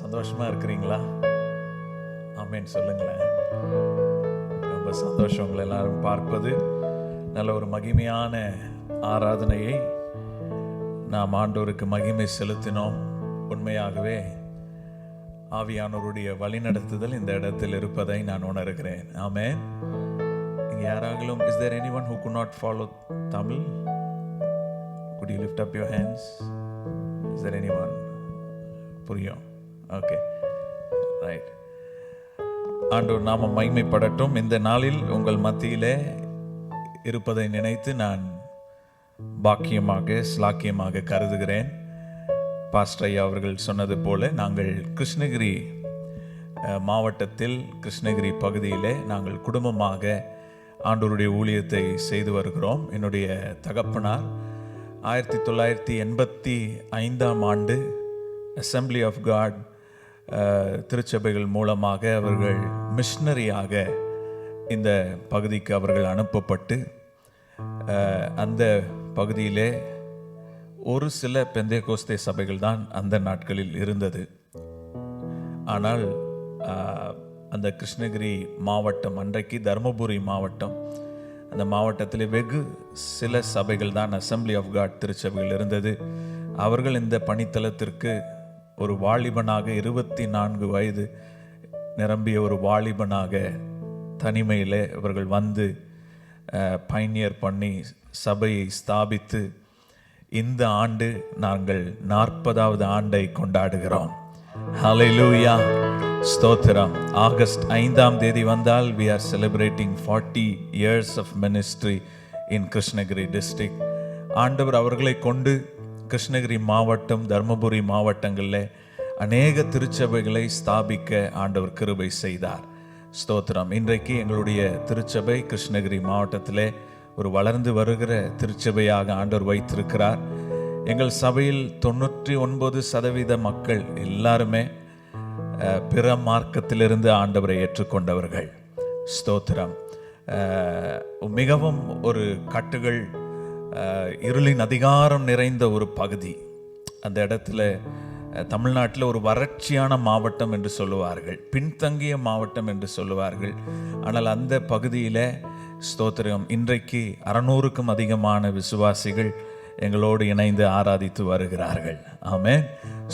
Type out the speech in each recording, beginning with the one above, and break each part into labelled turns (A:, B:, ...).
A: சந்தோஷமா இருக்கிறீங்களா? ஆமேன் சொல்லுங்களேன். ரொம்ப சந்தோஷம் உங்களை எல்லாரும் பார்ப்பது. நல்ல ஒரு மகிமையான ஆராதனையை நாம் ஆண்டவருக்கு மகிமை செலுத்தினோம். உண்மையாகவே ஆவியானவருடைய வழிநடத்துதல் இந்த இடத்தில் இருப்பதை நான் உணர்கிறேன். ஆமென். இங்கே யாராகிலும், is there anyone who could not follow Tamil? Could you lift up your hands? Is there anyone? புரியும்? Okay, right. ஆண்டவர் நாம மகிமைப்படட்டும். இந்த நாளில் உங்கள் மத்தியிலே இருப்பதை நினைத்து நான் பாக்கியமாக ஸ்லாக்கியமாக கருதுகிறேன். பாஸ்டர் ஐயா அவர்கள் சொன்னது போல நாங்கள் கிருஷ்ணகிரி மாவட்டத்தில் கிருஷ்ணகிரி பகுதியிலே நாங்கள் குடும்பமாக ஆண்டவருடைய ஊழியத்தை செய்து வருகிறோம். என்னுடைய தகப்பனார் 1985 ஆண்டு அசம்பிளி ஆஃப் காட் திருச்சபைகள் மூலமாக அவர்கள் மிஷனரியாக இந்த பகுதிக்கு அவர்கள் அனுப்பப்பட்டு அந்த பகுதியிலே ஒரு சில பெந்தேகோஸ்தே சபைகள் தான் அந்த நாட்களில் இருந்தது. ஆனால் அந்த கிருஷ்ணகிரி மாவட்டம், அன்றைக்கு தருமபுரி மாவட்டம், அந்த மாவட்டத்தில் வெகு சில சபைகள் தான் அசம்பிளி ஆஃப் காட் திருச்சபைகள் இருந்தது. அவர்கள் இந்த பணித்தளத்திற்கு ஒரு வாலிபனாக 24 வயது நிரம்பிய ஒரு வாலிபனாக தனிமையில் அவர்கள் வந்து பைனியர் பண்ணி சபையை ஸ்தாபித்து இந்த ஆண்டு நாங்கள் 40வது ஆண்டை கொண்டாடுகிறோம். ஹல்லேலூயா, ஸ்தோத்திரம். ஆகஸ்ட் 5ஆம் தேதி வந்தால் we are celebrating 40 years of ministry in Krishnagiri district. ஆண்டவர் அவர்களை கொண்டு கிருஷ்ணகிரி மாவட்டம், தர்மபுரி மாவட்டங்களில் அநேக திருச்சபைகளை ஸ்தாபிக்க ஆண்டவர் கிருபை செய்தார். ஸ்தோத்திரம். இன்றைக்கு எங்களுடைய திருச்சபை கிருஷ்ணகிரி மாவட்டத்திலே ஒரு வளர்ந்து வருகிற திருச்சபையாக ஆண்டவர் வைத்திருக்கிறார். எங்கள் சபையில் 99% மக்கள் எல்லாருமே பிற மார்க்கத்திலிருந்து ஆண்டவரை ஏற்றுக்கொண்டவர்கள். ஸ்தோத்திரம். மிகவும் ஒரு கட்டுகள், இருளின் அதிகாரம் நிறைந்த ஒரு பகுதி. அந்த இடத்துல தமிழ்நாட்டில் ஒரு வறட்சியான மாவட்டம் என்று சொல்லுவார்கள், பின்தங்கிய மாவட்டம் என்று சொல்லுவார்கள். ஆனால் அந்த பகுதியில் ஸ்தோத்திரம் இன்றைக்கு 600க்கும் அதிகமான விசுவாசிகள் எங்களோடு இணைந்து ஆராதித்து வருகிறார்கள். ஆமென்,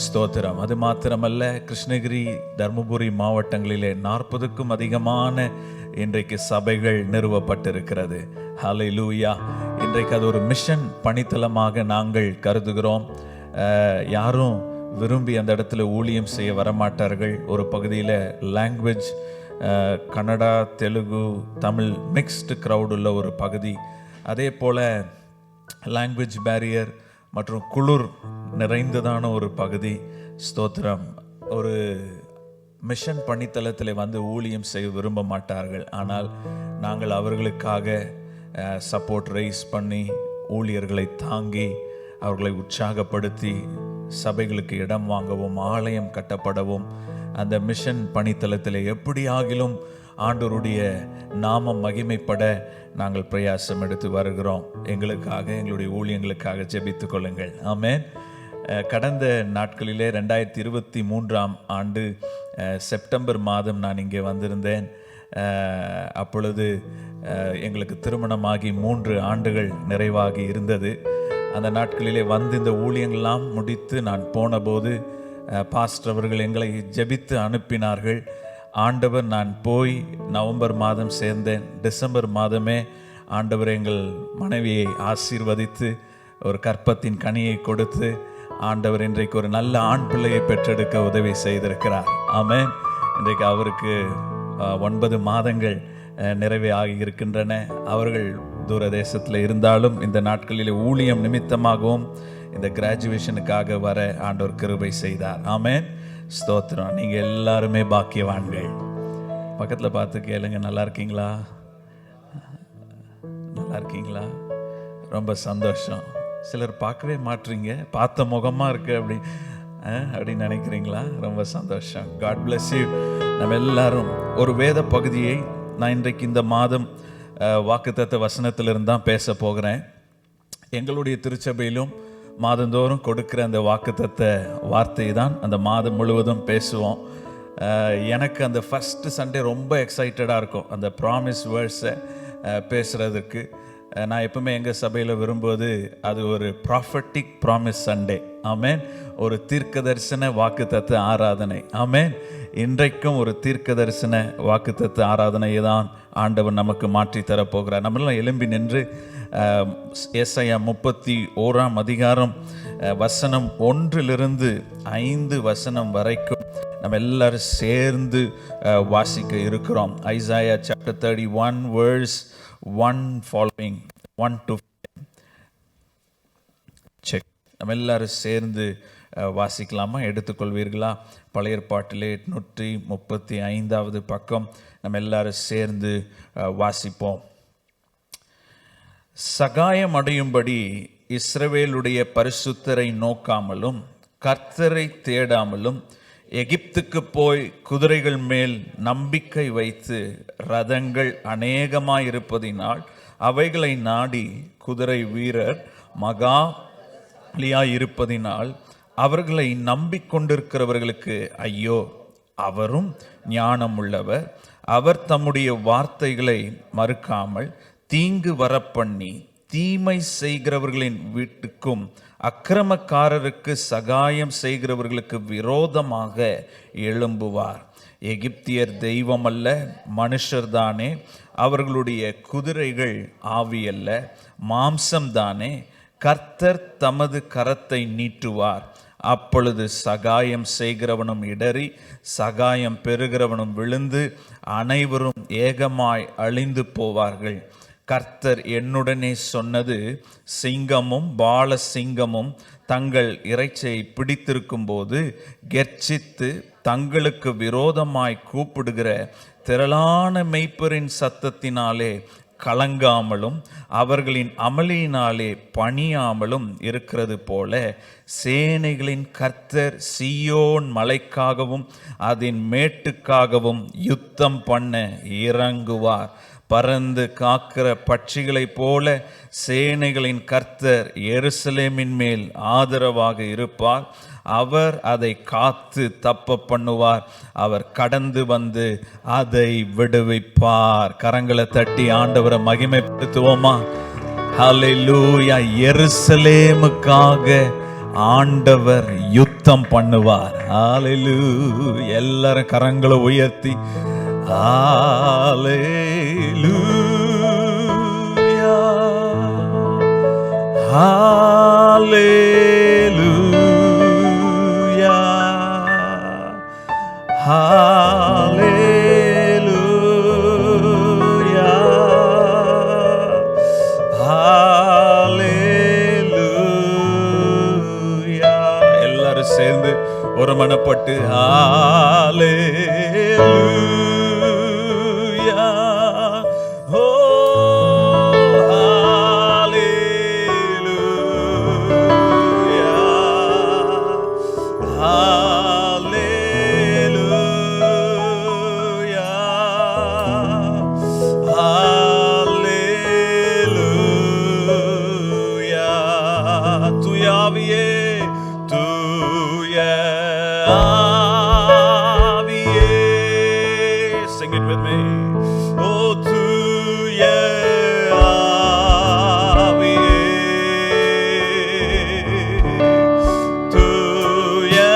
A: ஸ்தோத்திரம். அது மாத்திரமல்ல, கிருஷ்ணகிரி தர்மபுரி மாவட்டங்களிலே 40க்கும் அதிகமான இன்றைக்கு சபைகள் நிறுவப்பட்டிருக்கிறது. ஹல்லேலூயா. இன்றைக்கு அது ஒரு மிஷன் பணித்தளமாக நாங்கள் கருதுகிறோம். யாரும் விரும்பி அந்த இடத்துல ஊழியம் செய்ய வரமாட்டார்கள். ஒரு பகுதியில் language Kannada, Telugu, Tamil mixed crowd உள்ள ஒரு பகுதி. அதே போல் லாங்குவேஜ் பேரியர் மற்றும் குளிர் நிறைந்ததான ஒரு பகுதி. ஸ்தோத்திரம். ஒரு மிஷன் பணித்தளத்தில் வந்து ஊழியம் செய்ய விரும்ப மாட்டார்கள். ஆனால் நாங்கள் அவர்களுக்காக சப்போர்ட் ரைஸ் பண்ணி, ஊழியர்களை தாங்கி, அவர்களை உற்சாகப்படுத்தி, சபைகளுக்கு இடம் வாங்கவும், ஆலயம் கட்டப்படவும், அந்த மிஷன் பணித்தளத்தில் எப்படி ஆகிலும் ஆண்டவருடைய நாமம் மகிமைப்பட நாங்கள் பிரயாசம் எடுத்து வருகிறோம். எங்களுக்காக, எங்களுடைய ஊழியங்களுக்காக ஜெபித்துக் கொள்ளுங்கள். ஆமென். கடந்த நாட்களிலே 2023ஆம் ஆண்டு செப்டம்பர் மாதம் நான் இங்கே வந்திருந்தேன். அப்பொழுது எங்களுக்கு திருமணமாகி 3 ஆண்டுகள் நிறைவாகி இருந்தது. அந்த நாட்களிலே வந்து இந்த ஊழியங்கள்லாம் முடித்து நான் போனபோது பாஸ்டர் அவர்கள் எங்களை ஜெபித்து அனுப்பினார்கள். ஆண்டவர், நான் போய் நவம்பர் மாதம் சேர்ந்தேன். டிசம்பர் மாதமே ஆண்டவர் எங்கள் மனைவியை ஆசீர்வதித்து ஒரு கற்பத்தின் கனியை கொடுத்து ஆண்டவர் இன்றைக்கு ஒரு நல்ல ஆண் பிள்ளையை பெற்றெடுக்க உதவி செய்திருக்கிறார். ஆமென். இன்றைக்கு அவருக்கு 9 மாதங்கள் நிறைவே ஆகி இருக்கின்றன. அவர்கள் தூர தேசத்தில் இருந்தாலும் இந்த நாட்களில் ஊழியம் நிமித்தமாகவும் இந்த கிராஜுவேஷனுக்காக வர ஆண்டவர் கிருபை செய்தார். ஆமென், ஸ்தோத்திரம். நீங்கள் எல்லாருமே பாக்கியவான்கள். பக்கத்தில் பார்த்து கேளுங்க, நல்லா இருக்கீங்களா? நல்லா இருக்கீங்களா? ரொம்ப சந்தோஷம். சிலர் பார்க்கவே மாட்டீங்க, பார்த்த முகமாக இருக்கு அப்படின்னு நினைக்கிறீங்களா? ரொம்ப சந்தோஷம். God bless you. நம்ம எல்லாரும் ஒரு வேத பகுதியை நான் இன்றைக்கு இந்த மாதம் வாக்குத்தத்த வசனத்திலிருந்து தான் பேச போகிறேன். எங்களுடைய திருச்சபையிலும் மாதந்தோறும் கொடுக்குற அந்த வாக்குத்தத்த வார்த்தை தான் அந்த மாதம் முழுவதும் பேசுவோம். எனக்கு அந்த ஃபஸ்ட்டு சண்டே ரொம்ப எக்ஸைட்டடாக இருக்கும் அந்த ப்ராமிஸ் வேர்ட்ஸை பேசுகிறதுக்கு. நான் எப்பவுமே எங்கள் சபையில் விரும்புவது அது ஒரு ப்ராஃபட்டிக் ப்ராமிஸ் சண்டே. ஆமேன். ஒரு தீர்க்க தரிசன வாக்குத்தத்த ஆராதனை. ஆமேன். இன்றைக்கும் ஒரு தீர்க்க தரிசன வாக்குத்தத்த ஆராதனையை தான் ஆண்டவர் நமக்கு மாற்றி தரப்போகிறார். நம்மளாம் எழும்பி நின்று ஏசாயா 31 அதிகாரம் வசனம் 1 வசனம் வரைக்கும் நம்ம எல்லாரும் சேர்ந்து வாசிக்க இருக்கிறோம். Isaiah chapter 31 verse 1 following 1 to 5. Check. நம்ம எல்லாரும் சேர்ந்து வாசிக்கலாமா? எடுத்துக்கொள்வீர்களா? பழைய ஏற்பாட்டிலே 835 பக்கம் நம்ம எல்லாரும் சேர்ந்து வாசிப்போம். சகாயம் அடையும்படி இஸ்ரவேலுடைய பரிசுத்தரை நோக்காமலும் கர்த்தரை தேடாமலும் எகிப்துக்கு போய் குதிரைகள் மேல் நம்பிக்கை வைத்து ரதங்கள் அநேகமாயிருப்பதினால் அவைகளை நாடி குதிரை வீரர் மகாலியாயிருப்பதினால் அவர்களை நம்பிக்கொண்டிருக்கிறவர்களுக்கு ஐயோ, அவரும் ஞானம் உள்ளவர், அவர் தம்முடைய வார்த்தைகளை மறுக்காமல் தீங்கு வரப்பண்ணி தீமை செய்கிறவர்களின் வீட்டுக்கும் அக்கிரமக்காரருக்கு சகாயம் செய்கிறவர்களுக்கு விரோதமாக எழும்புவார். எகிப்தியர் தெய்வம் அல்ல, மனுஷர்தானே. அவர்களுடைய குதிரைகள் ஆவியல்ல, மாம்சம்தானே. கர்த்தர் தமது கரத்தை நீட்டுவார். அப்பொழுது சகாயம் செய்கிறவனும் இடறி சகாயம் பெறுகிறவனும் விழுந்து அனைவரும் ஏகமாய் அழிந்து போவார்கள். கர்த்தர் என்னுடனே சொன்னது, சிங்கமும் பால சிங்கமும் தங்கள் இறைச்சியை பிடித்திருக்கும் போது கெர்ச்சித்து தங்களுக்கு விரோதமாய் கூப்பிடுகிற திரளான மெய்ப்பரின் சத்தத்தினாலே கலங்காமலும் அவர்களின் அமளியினாலே பணியாமலும் இருக்கிறது போல சேனைகளின் கர்த்தர் சீயோன் மலைக்காகவும் அதன் மேட்டுக்காகவும் யுத்தம் பண்ண இறங்குவார். பறந்து காக்கிற பட்சிகளைப் போல சேனைகளின் கர்த்தர் எருசலேமின் மேல் ஆதரவாக இருப்பார். அவர் அதை காத்து தப்ப பண்ணுவார். அவர் கடந்து வந்து அதை விடுவிப்பார். கரங்களை தட்டி ஆண்டவரை மகிமைப்படுத்துவோமா? ஹல்லேலூயா. எருசலேமுக்காக ஆண்டவர் யுத்தம் பண்ணுவார். ஹல்லேலூயா. எல்லாரும் கரங்களை உயர்த்தி ஹல்லேலூயா, ஹல்லேலூயா, ஹல்லேலூயா, ஹல்லேலூயா. எல்லாரும் சேர்ந்து ஒரு மனப்பட்டு ஹல்லேலூயா. Sing it with me. Oh, tuya aviye, tuya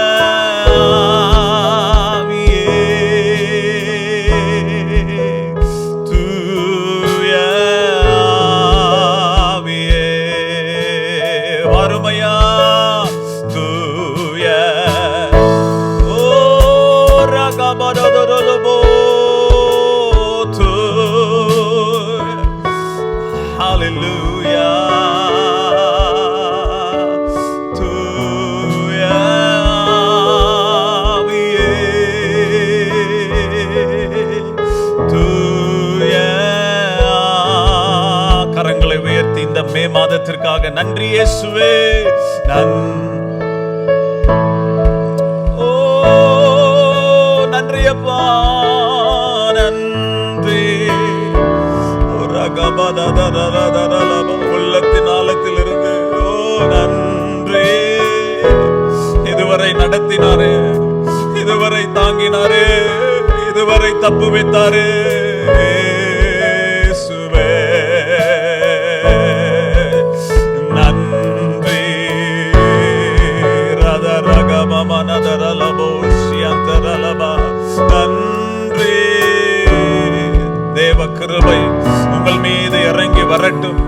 A: aviye, tuya aviye, varumaya tuya. Oh, ragabadadadabo. Hallelujah. Tuya aviye, tuya. கரங்களை உயர்த்தி இந்த மே மாதத்திற்காக நன்றி இயேசுவே. நன்றி அப்பா, நன்றி. உள்ளத்தின் ஆழத்திலிருந்து நன்றி தாங்கினாரே, இதுவரை தப்பு வைத்தாரே. இயேசுவே நன்றி. நன்றி. தேவ கிருபை உங்கள் மீது இறங்கி வரட்டும்.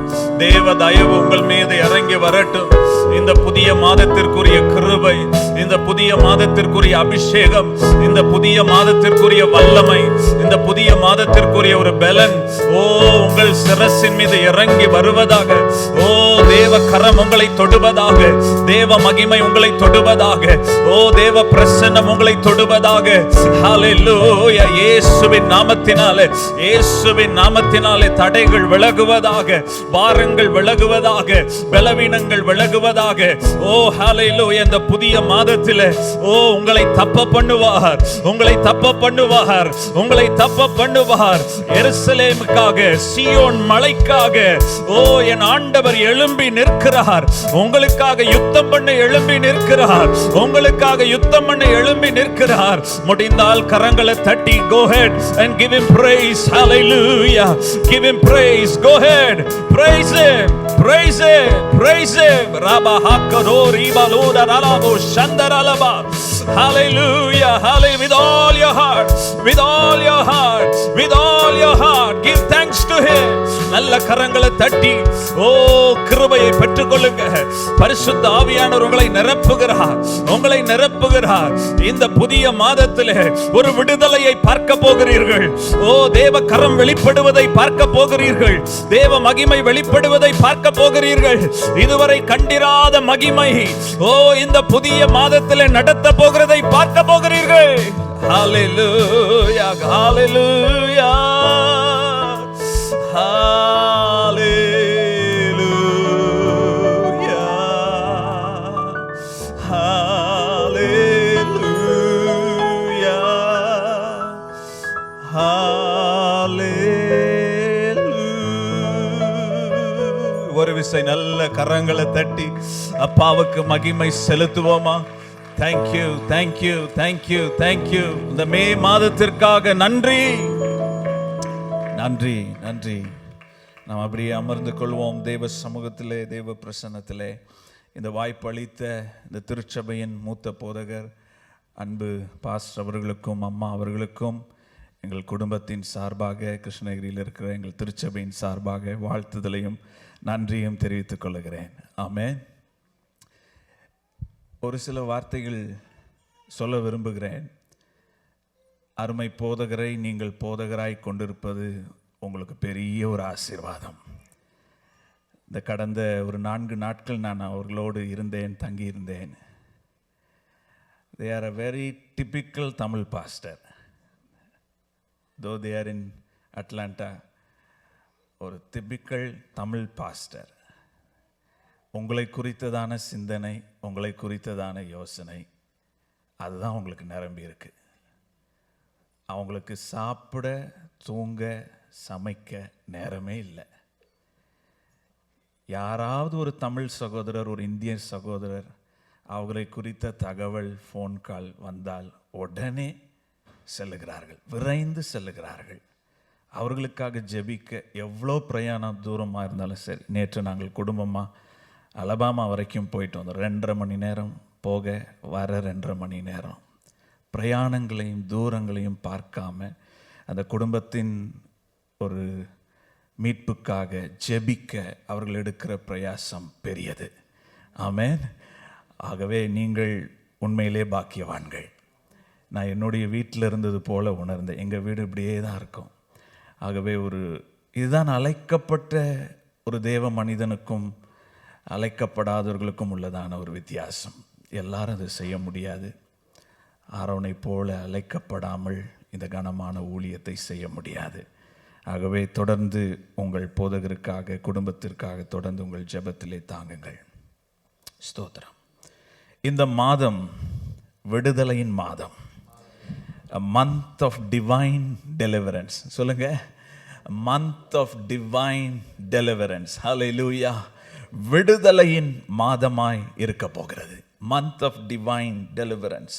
A: தேவ தயவு உங்கள் மீது இறங்கி வரட்டும். இந்த புதிய மாதத்திற்குரிய கிருபை, இந்த புதிய மாதத்திற்குரிய அபிஷேகம், இந்த புதிய மாதத்திற்குரிய வல்லமை, இந்த புதிய மாதத்திற்குரிய ஒரு பலன் உங்கள் சிரசின் மீது இறங்கி வருவதாக. தேவ கரம் உங்களை தொடுவதாக. தேவ மகிமை உங்களை தொடுவதாக. தேவ பிரசன்னம் உங்களை தொடுவதாக. ஹல்லேலூயா. இயேசுவின் நாமத்தினாலே, இயேசுவின் நாமத்தினாலே தடைகள் விலகுவதாக, பாரங்கள் விலகுவதாக, பலவீனங்கள் விலகுவதாக. ஹல்லேலூயா. இந்த புதிய மாதத்திலே உங்களை தப்ப பண்ணுவார், உங்களை தப்ப பண்ணுவார், உங்களை தப்ப பண்ணுவார். எருசலேமுக்காக, சீயோன் மலைக்காக என் ஆண்டவர் எழும்பி நிற்கிறார். உங்களுக்காக யுத்தம் பண்ண எழும்பி நிற்கிறார். உங்களுக்காக யுத்தம் பண்ண எழும்பி நிற்கிறார். முடிந்தால் கரங்களை தட்டி go ahead and give him praise. Hallelujah. Give him praise. Go ahead. Praise him. Praise him. Praise him. Rabba hakadori baloda ralabo shandaralaba. Hallelujah. Hallelujah. With all your heart, with all your heart, with all your heart, give thanks to him. நல்ல கரங்களை தட்டி கிருபையை பெற்றுக்கொள்ளுங்க. பரிசுத்த ஆவியானவர் உங்களை நிரப்புகிறார், உங்களை நிரப்புகிறார். இந்த புதிய மாதத்திலே ஒரு விடுதலையை பார்க்க போகிறீர்கள். தேவ கரம் வெளிப்படுவதை பார்க்க போகிறீர்கள். தேவ மகிமை வெளிப்படுவதை பார்க்க போகிறீர்கள். இதுவரை கண்டிராத மகிமை இந்த புதிய மாதத்திலே நடத்த போகிறதை பார்க்க போகிறீர்கள். ஹல்லேலூயா. ஹல்லேலூயா. ஒரு விசை நல்ல கரங்களை தட்டி அப்பாவுக்கு மகிமை செலுத்துவோமா? Thank you, thank you, thank you, thank you. இந்த மே மாதத்திற்காக நன்றி, நன்றி, நன்றி. நாம் அப்படியே அமர்ந்து கொள்வோம் தேவ சமூகத்திலே, தேவ பிரசன்னத்திலே. இந்த வாய்ப்பு அளித்த இந்த திருச்சபையின் மூத்த போதகர் அன்பு பாஸ்டர் அவர்களுக்கும் அம்மா அவர்களுக்கும் எங்கள் குடும்பத்தின் சார்பாக, கிருஷ்ணகிரியில் இருக்கிற எங்கள் திருச்சபையின் சார்பாக வாழ்த்துதலையும் நன்றியும் தெரிவித்துக் கொள்கிறேன். ஆமென். ஒரு சில வார்த்தைகள் சொல்ல விரும்புகிறேன். அருமை போதகரை நீங்கள் போதகராய் கொண்டிருப்பது உங்களுக்கு பெரிய ஒரு ஆசீர்வாதம். இந்த கடந்த ஒரு 4 நாட்கள் நான் அவர்களோடு இருந்தேன், தங்கியிருந்தேன். They are a very typical Tamil pastor. Though they are in Atlanta, ஒரு டிபிக்கல் தமிழ் பாஸ்டர். உங்களை குறித்ததான சிந்தனை, உங்களை குறித்ததான யோசனை, அதுதான் உங்களுக்கு நிரம்பி இருக்கு. அவங்களுக்கு சாப்பிட, தூங்க, சமைக்க நேரமே இல்லை. யாராவது ஒரு தமிழ் சகோதரர், ஒரு இந்திய சகோதரர் அவர்களை குறித்த தகவல், ஃபோன் கால் வந்தால் உடனே செல்லுகிறார்கள், விரைந்து செல்லுகிறார்கள். அவர்களுக்காக ஜெபிக்க எவ்வளோ பிரயாணம் தூரமாக இருந்தாலும் சரி. நேற்று நாங்கள் குடும்பமாக அலபாமா வரைக்கும் போயிட்டு வந்தோம். 2.5 மணி நேரம் போக, வர 2.5 மணி நேரம். பிரயாணங்களையும் தூரங்களையும் பார்க்காம அந்த குடும்பத்தின் ஒரு மீட்புக்காக ஜெபிக்க அவர்கள் எடுக்கிற பிரயாசம் பெரியது. ஆமென். ஆகவே நீங்கள் உண்மையிலே பாக்கியவான்கள். நான் என்னுடைய வீட்டில் இருந்தது போல உணர்ந்தேன். எங்கள் வீடு இப்படியே தான் இருக்கும். ஆகவே இதுதான் அழைக்கப்பட்ட ஒரு தேவ மனிதனுக்கும் அழைக்கப்படாதவர்களுக்கும் உள்ளதான ஒரு வித்தியாசம். எல்லாரும் அதை செய்ய முடியாது. ஆரோனை போல அழைக்கப்படாமல் இந்த கனமான ஊழியத்தை செய்ய முடியாது. ஆகவே தொடர்ந்து உங்கள் போதகருக்காக, குடும்பத்திற்காக தொடர்ந்து உங்கள் ஜெபத்திலே தாங்குங்கள். ஸ்தோத்திரம். இந்த மாதம் விடுதலையின் மாதம். A month of divine deliverance. சொல்லுங்க, month of divine deliverance. Hallelujah. விடுதலையின் மாதமாய் இருக்க போகிறது. month of divine deliverance.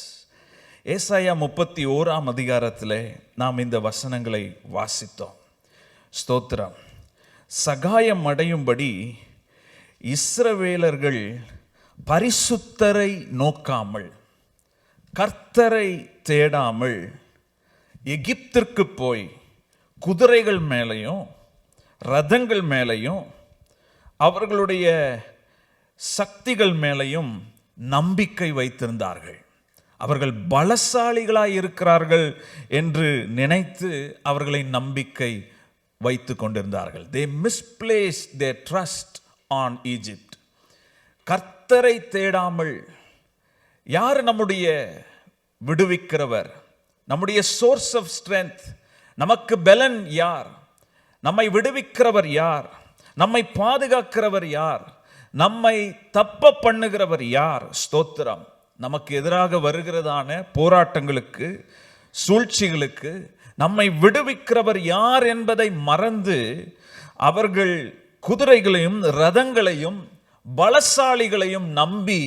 A: ஏசாயா 31ஆம் அதிகாரத்திலே நாம் இந்த வசனங்களை வாசித்தோம். ஸ்தோத்திரம். சகாயம் அடையும்படி இஸ்ரவேலர்கள் பரிசுத்தரை நோக்காமல், கர்த்தரை தேடாமல் எகிப்திற்கு போய் குதிரைகள் மேலையும் ரதங்கள் மேலையும் அவர்களுடைய சக்திகள் மேலையும் நம்பிக்கை வைத்திருந்தார்கள். அவர்கள் பலசாலிகளாய் இருக்கிறார்கள் என்று நினைத்து அவர்களை நம்பிக்கை வைத்து கொண்டிருந்தார்கள். They misplaced their trust on Egypt. கர்த்தரை தேடாமல், யார் நம்முடைய விடுவிக்கிறவர், நம்முடைய சோர்ஸ் ஆஃப் ஸ்ட்ரென்த், நமக்கு பலன் யார், நம்மை விடுவிக்கிறவர் யார், நம்மை பாதுகாக்கிறவர் யார், நம்மை தப்ப பண்ணுகிறவர் யார்? ஸ்தோத்திரம். நமக்கு எதிராக வருகிறதான போராட்டங்களுக்கு, சூழ்ச்சிகளுக்கு நம்மை விடுவிக்கிறவர் யார் என்பதை மறந்து அவர்கள் குதிரைகளையும் ரதங்களையும் பலசாலிகளையும் நம்பி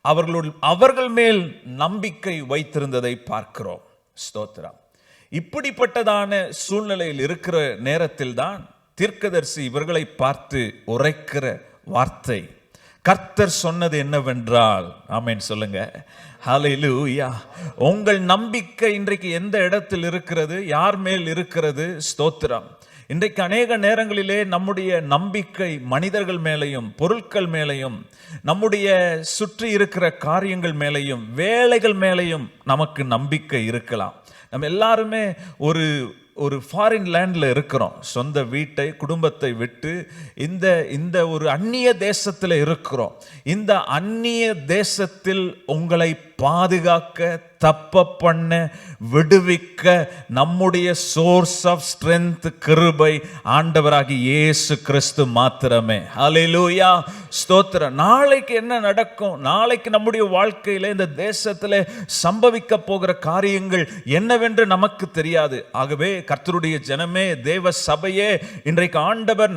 A: அவர்கள் மேல் நம்பிக்கை வைத்திருந்ததை பார்க்கிறோம். ஸ்தோத்திரம். இப்படிப்பட்டதான சூழ்நிலையில் இருக்கிற நேரத்தில் தான் தீர்க்கதரிசி இவர்களை பார்த்து உரைக்கிற வார்த்தை, கர்த்தர் சொன்னது என்னவென்றால், ஆமென் சொல்லுங்க, ஹல்லேலூயா. உங்கள் நம்பிக்கை இன்றைக்கு எந்த இடத்தில் இருக்கிறது, யார் மேல் இருக்கிறது? ஸ்தோத்திரம். இன்றைக்கு அநேக நேரங்களிலே நம்முடைய நம்பிக்கை மனிதர்கள் மேலையும் பொருட்கள் மேலையும் நம்முடைய சுற்றி இருக்கிற காரியங்கள் மேலையும் வேலைகள் மேலையும் நமக்கு நம்பிக்கை இருக்கலாம். நம்ம எல்லாருமே ஒரு ஃபாரின் லேண்டில் இருக்கிறோம். சொந்த வீட்டை குடும்பத்தை விட்டு இந்த ஒரு அந்நிய தேசத்தில் இருக்கிறோம். இந்த அந்நிய தேசத்தில் உங்களை பாதுகாக்க, தப்ப பண்ண, விடுவிக்க நம்முடைய சோர்ஸ் ஆஃப் ஸ்ட்ரென்த், கிருபை ஆண்டவராகி இயேசு கிறிஸ்து மாத்திரமே. ஹல்லேலூயா. ஸ்தோத்திரம். நாளைக்கு என்ன நடக்கும், நாளைக்கு நம்முடைய வாழ்க்கையில இந்த தேசத்தில் சம்பவிக்க போகிற காரியங்கள் என்னவென்று நமக்கு தெரியாது. ஆகவே கர்த்தருடைய ஜனமே, தேவ சபையே, இன்றைக்கு ஆண்டவர்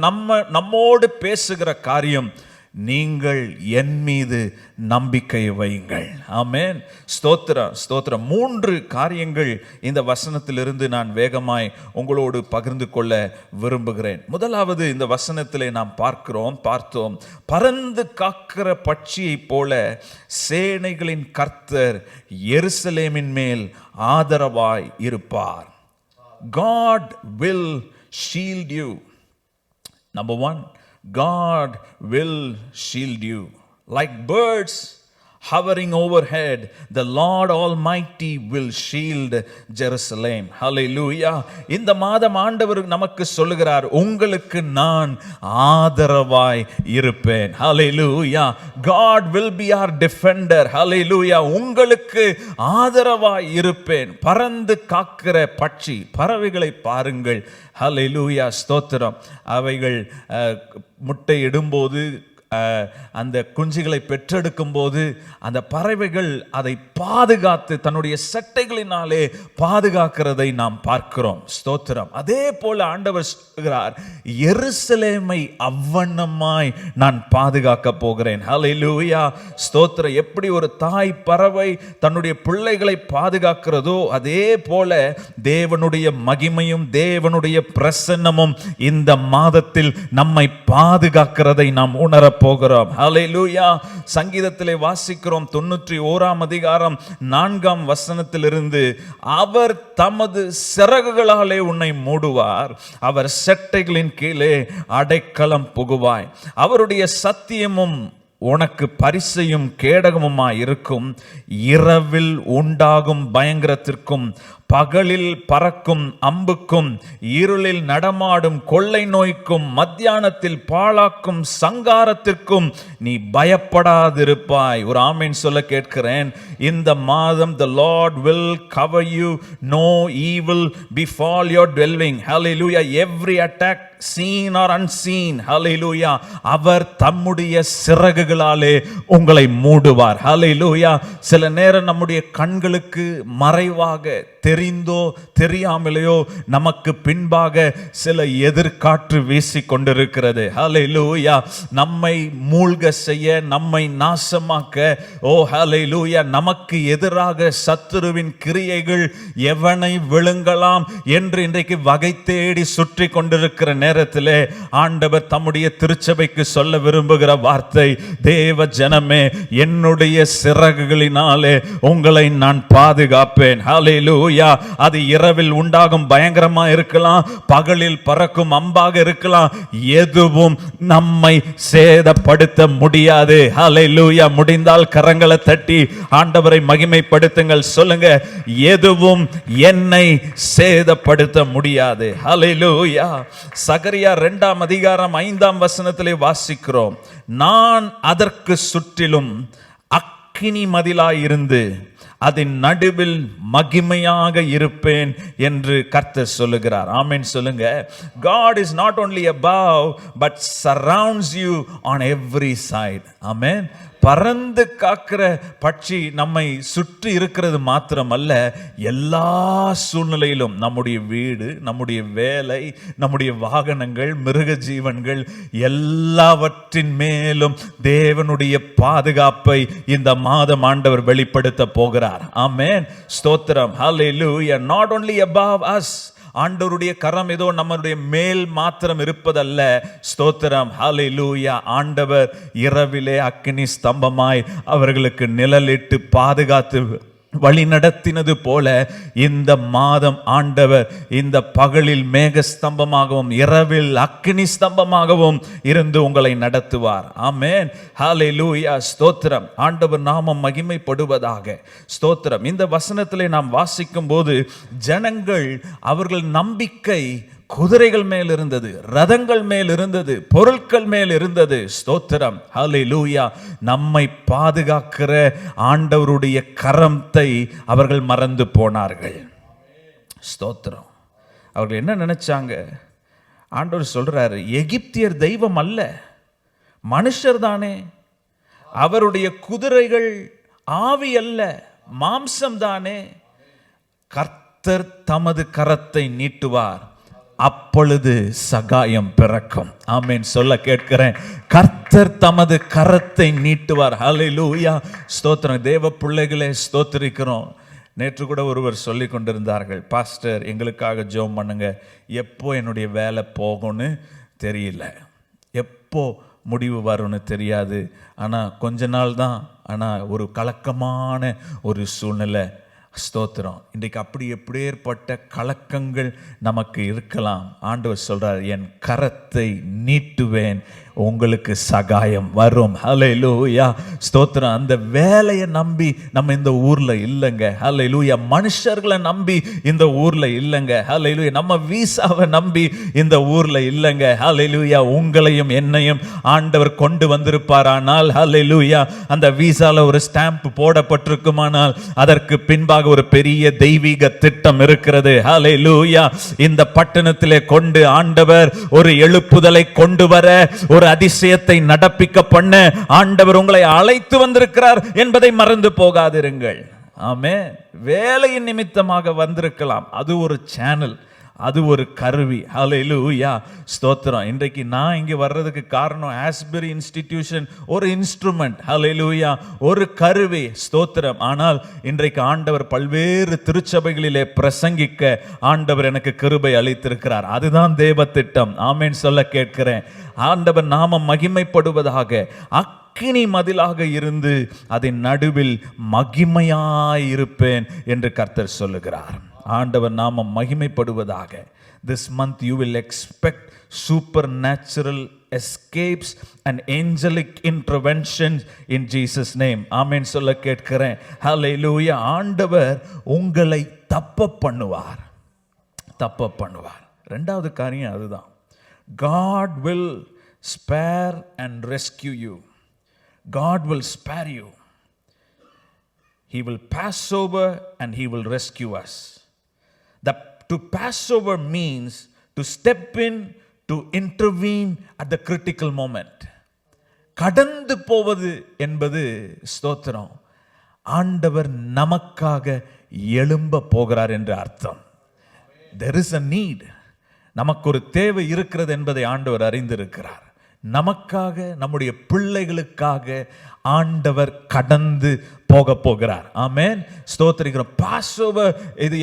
A: நம்மோடு பேசுகிற காரியம், நீங்கள் என் மீது நம்பிக்கை வையுங்கள். ஆமென். ஸ்தோத்திரம், ஸ்தோத்திரம். 3 காரியங்கள் இந்த வசனத்திலிருந்து நான் வேகமாய் உங்களோடு பகிர்ந்து கொள்ள விரும்புகிறேன். முதலாவது, இந்த வசனத்திலே நாம் பார்த்தோம், பறந்து காக்கிற பட்சியை போல சேனைகளின் கர்த்தர் எருசலேமின் மேல் ஆதரவாய் இருப்பார். God will shield you. Number 1, God will shield you. Like birds hovering overhead, the Lord Almighty will shield Jerusalem. Hallelujah. இந்த மாதம் ஆண்டவர் நமக்கு சொல்லுகிறார், உங்களுக்கு நான் ஆதரவாய் இருப்பேன். Hallelujah. God will be our defender. Hallelujah. உங்களுக்கு ஆதரவாய் இருப்பேன். பறந்து காக்கிற பட்சி, பறவைகளை பாருங்கள். Hallelujah. ஸ்தோத்திரம். அவைகள் முட்டை இடும்போது, அந்த குஞ்சுகளை பெற்றெடுக்கும் போது அந்த பறவைகள் அதை பாதுகாத்து தன்னுடைய சட்டைகளினாலே பாதுகாக்கிறதை நாம் பார்க்கிறோம். ஸ்தோத்திரம். அதே போல ஆண்டவர் சொல்கிறார், எருசலேமை அவ்வண்ணமாய் நான் பாதுகாக்க போகிறேன். ஹல்லேலூயா. ஸ்தோத்திரம். எப்படி ஒரு தாய் பறவை தன்னுடைய பிள்ளைகளை பாதுகாக்கிறதோ, அதே போல தேவனுடைய மகிமையும் தேவனுடைய பிரசன்னமும் இந்த மாதத்தில் நம்மை பாதுகாக்கிறதை நாம் உணர போகிறோம். ஹல்லேலூயா. சங்கீதத்திலே வாசிக்கிறோம் 91ஆம் அதிகாரம் 4ஆம் வசனத்திலிருந்து, அவர் தமது சிறகுகளாலே உன்னை மூடுவார், அவர் செட்டைகளின் கீழே அடைக்கலம் புகுவாய். அவருடைய சத்தியமும் உனக்கு பரிசையும் கேடகமுமாய் இருக்கும். இரவில் உண்டாகும் பயங்கரத்திற்கும் பகலில் பறக்கும் அம்புக்கும் இருளில் நடமாடும் கொள்ளை நோய்க்கும் மத்தியானத்தில் பாழாக்கும் சங்காரத்திற்கும் நீ பயப்படாதிருப்பாய். ஒரு ஆமீன் சொல்ல கேட்கிறேன். இந்த மாதம் the Lord will cover you, no evil befall your dwelling. Hallelujah. Every attack seen or unseen. Hallelujah. அவர் தம்முடைய சிறகுகளாலே உங்களை மூடுவார். Hallelujah. சில நேரம் நம்முடைய கண்களுக்கு மறைவாக தெரிந்தோ தெரியாமலேயோ நமக்கு பின்பாக சில எதிர்காற்று வீசி கொண்டிருக்கிறது. ஹல்லேலூயா. நம்மை மூழ்க செய்ய, நம்மை நாசமாக்க, ஓ ஹல்லேலூயா, நமக்கு எதிராக சத்துருவின் கிரியைகள் எவனை விழுங்கலாம் என்று இன்றைக்கு வகை தேடி சுற்றி கொண்டிருக்கிற நேரத்திலே ஆண்டவர் தம்முடைய திருச்சபைக்கு சொல்ல விரும்புகிற வார்த்தை, தேவ ஜனமே, என்னுடைய சிறகுகளினாலே உங்களை நான் பாதுகாப்பேன். ஹல்லேலூயா. அது இரவில் உண்டாகும் பயங்கரமா இருக்கலாம், பகலில் பறக்கும் அம்பாக இருக்கலாம், எதுவும் நம்மை சேதப்படுத்த முடியாது. ஹல்லேலூயா. முடிந்தால் கரங்களை தட்டி ஆண்டவரை மகிமைப்படுத்துங்கள். சொல்லுங்க, எதுவும் என்னை சேதப்படுத்த முடியாது. ஹல்லேலூயா. சகரியா 2ஆம் அதிகாரம் 5ஆம் வசனத்திலே வாசிக்கிறோம், நான் அதற்கு சுற்றிலும் அக்கினி மதிலாயிருந்து அதன் நடுவில் மகிமையாக இருப்பேன் என்று கர்த்தர் சொல்லுகிறார். ஆமென் சொல்லுங்க. God is not only above but surrounds you on every side. ஆமென். பறந்து காக்கிற பட்சி நம்மை சுற்றி இருக்கிறது மாத்திரமல்ல, எல்லா சூழ்நிலையிலும் நம்முடைய வீடு, நம்முடைய வேலை, நம்முடைய வாகனங்கள், மிருக ஜீவன்கள் எல்லாவற்றின் மேலும் தேவனுடைய பாதுகாப்பை இந்த மாதம் ஆண்டவர் வெளிப்படுத்த போகிறார். ஆமென். ஸ்தோத்திரம். ஹல்லேலூயா. Not only above us, ஆண்டவருடைய கரம் ஏதோ நம்முடைய மேல் மாத்திரம் இருப்பதல்ல. ஸ்தோத்திரம். ஹல்லேலூயா. ஆண்டவர் இரவிலே அக்கினி ஸ்தம்பமாய் அவர்களுக்கு நிழலிட்டு பாதுகாத்து வழி நடத்தினது போல இந்த மாதம் ஆண்டவர் இந்த பகலில் மேக ஸ்தம்பமாகவும் இரவில் அக்கினி ஸ்தம்பமாகவும் இருந்து உங்களை நடத்துவார். ஆமென். ஹல்லேலூயா. ஸ்தோத்திரம். ஆண்டவர் நாமம் மகிமைப்படுவதாக. ஸ்தோத்திரம். இந்த வசனத்திலே நாம் வாசிக்கும் போது ஜனங்கள் அவர்கள் நம்பிக்கை குதிரைகள் மேல் இருந்தது, ரதங்கள் மேல் இருந்தது, பொருட்கள் மேல் இருந்தது. ஸ்தோத்திரம். ஹல்லேலூயா. நம்மை பாதுகாக்கிற ஆண்டவருடைய கரத்தை அவர்கள் மறந்து போனார்கள். ஸ்தோத்திரம். அவர்கள் என்ன நினைச்சாங்க? ஆண்டவர் சொல்றாரு, எகிப்தியர் தெய்வம் அல்ல, மனுஷர் தானே. அவருடைய குதிரைகள் ஆவி அல்ல, மாம்சம் தானே. கர்த்தர் தமது கரத்தை நீட்டுவார், அப்பொழுது சகாயம் பிறக்கும். ஆமென் சொல்ல கேட்கிறேன். கர்த்தர் தமது கரத்தை நீட்டுவார். ஹல்லேலூயா. ஸ்தோத்திரம். தேவ பிள்ளைகளே, ஸ்தோத்திரிக்கிறோம். நேற்று கூட ஒருவர் சொல்லி கொண்டிருந்தார்கள், பாஸ்டர் எங்களுக்காக ஜெபம் பண்ணுங்க, எப்போ என்னுடைய வேலை போகும்னு தெரியல, எப்போ முடிவு வரும்னு தெரியாது, ஆனால் கொஞ்ச நாள் தான், ஆனால் ஒரு கலக்கமான ஒரு சூழ்நிலை. ஸ்தோத்திரம். இன்றைக்கு அப்படி எப்படியேற்பட்ட கலக்கங்கள் நமக்கு இருக்கலாம். ஆண்டவர் சொல்றார், என் கரத்தை நீட்டுவேன், உங்களுக்கு சகாயம் வரும். ஹல்லேலூயா. ஸ்தோத்திரம். அந்த வேலையை நம்பி நம்ம இந்த ஊர்ல இல்லைங்க. ஹல்லேலூயா. மனுஷர்களை நம்பி இந்த ஊர்ல இல்லைங்க. ஹல்லேலூயா. நம்ம வீசாவை நம்பி இந்த ஊர்ல இல்லைங்க. ஹல்லேலூயா. உங்களையும் என்னையும் ஆண்டவர் கொண்டு வந்திருப்பாரானால், ஹல்லேலூயா, அந்த வீசால ஒரு ஸ்டாம்ப் போடப்பட்டிருக்குமானால் அதற்கு பின்பாக ஒரு பெரிய தெய்வீக திட்டம் இருக்கிறது. ஹல்லேலூயா. இந்த பட்டணத்திலே கொண்டு ஆண்டவர் ஒரு எழுப்புதலை கொண்டு வர, ஒரு அதிசயத்தை நடப்பிக்க பண்ண ஆண்டவர் உங்களை அழைத்து வந்திருக்கிறார் என்பதை மறந்து போகாதிருங்கள். ஆமென். வேலையின் நிமித்தமாக வந்திருக்கலாம், அது ஒரு சேனல், அது ஒரு கருவி. ஹல்லேலூயா. ஸ்தோத்திரம். இன்றைக்கு நான் இங்கே வர்றதுக்கு காரணம் ஆஸ்பெரி இன்ஸ்டிடியூஷன் ஒரு இன்ஸ்ட்ருமெண்ட். ஹல்லேலூயா. ஒரு கருவி. ஸ்தோத்திரம். ஆனால் இன்றைக்கு ஆண்டவர் பல்வேறு திருச்சபைகளிலே பிரசங்கிக்க ஆண்டவர் எனக்கு கிருபை அளித்திருக்கிறார். அதுதான் தேவ திட்டம். ஆமென் சொல்ல கேட்கிறேன். ஆண்டவர் நாமம் மகிமைப்படுவதாக. அக்கினி மதிலாக இருந்து அதன் நடுவில் மகிமையாயிருப்பேன் என்று கர்த்தர் சொல்லுகிறார். ஆண்டவர் நாமம் மகிமைப்படுவதாக. This month you will expect supernatural escapes and angelic interventions in Jesus name. ஆமென் சொல்ல கேட்கிறேன். ஹல்லேலூயா. ஆண்டவர் உங்களை தப்ப பண்ணுவார், தப்ப பண்ணுவார். இரண்டாவது காரியம் அதுதான். God will spare and rescue you. God will spare you. He will pass over and he will rescue us. To pass over means to step in, to intervene at the critical moment. கடந்து போவது என்பது, ஸ்தோத்திரம், ஆண்டவர் நமக்காக எழும்ப போகிறார் என்று அர்த்தம். There is a need. நமக்கு ஒரு தேவை இருக்கிறது என்பதை ஆண்டவர் அறிந்திருக்கிறார். நமக்காக, நம்முடைய பிள்ளைகளுக்காக ஆண்டவர் கடந்து போக போகிறார். ஆமென், ஸ்தோத்திரிக்கிறோம். பாஸ்ஓவர் இது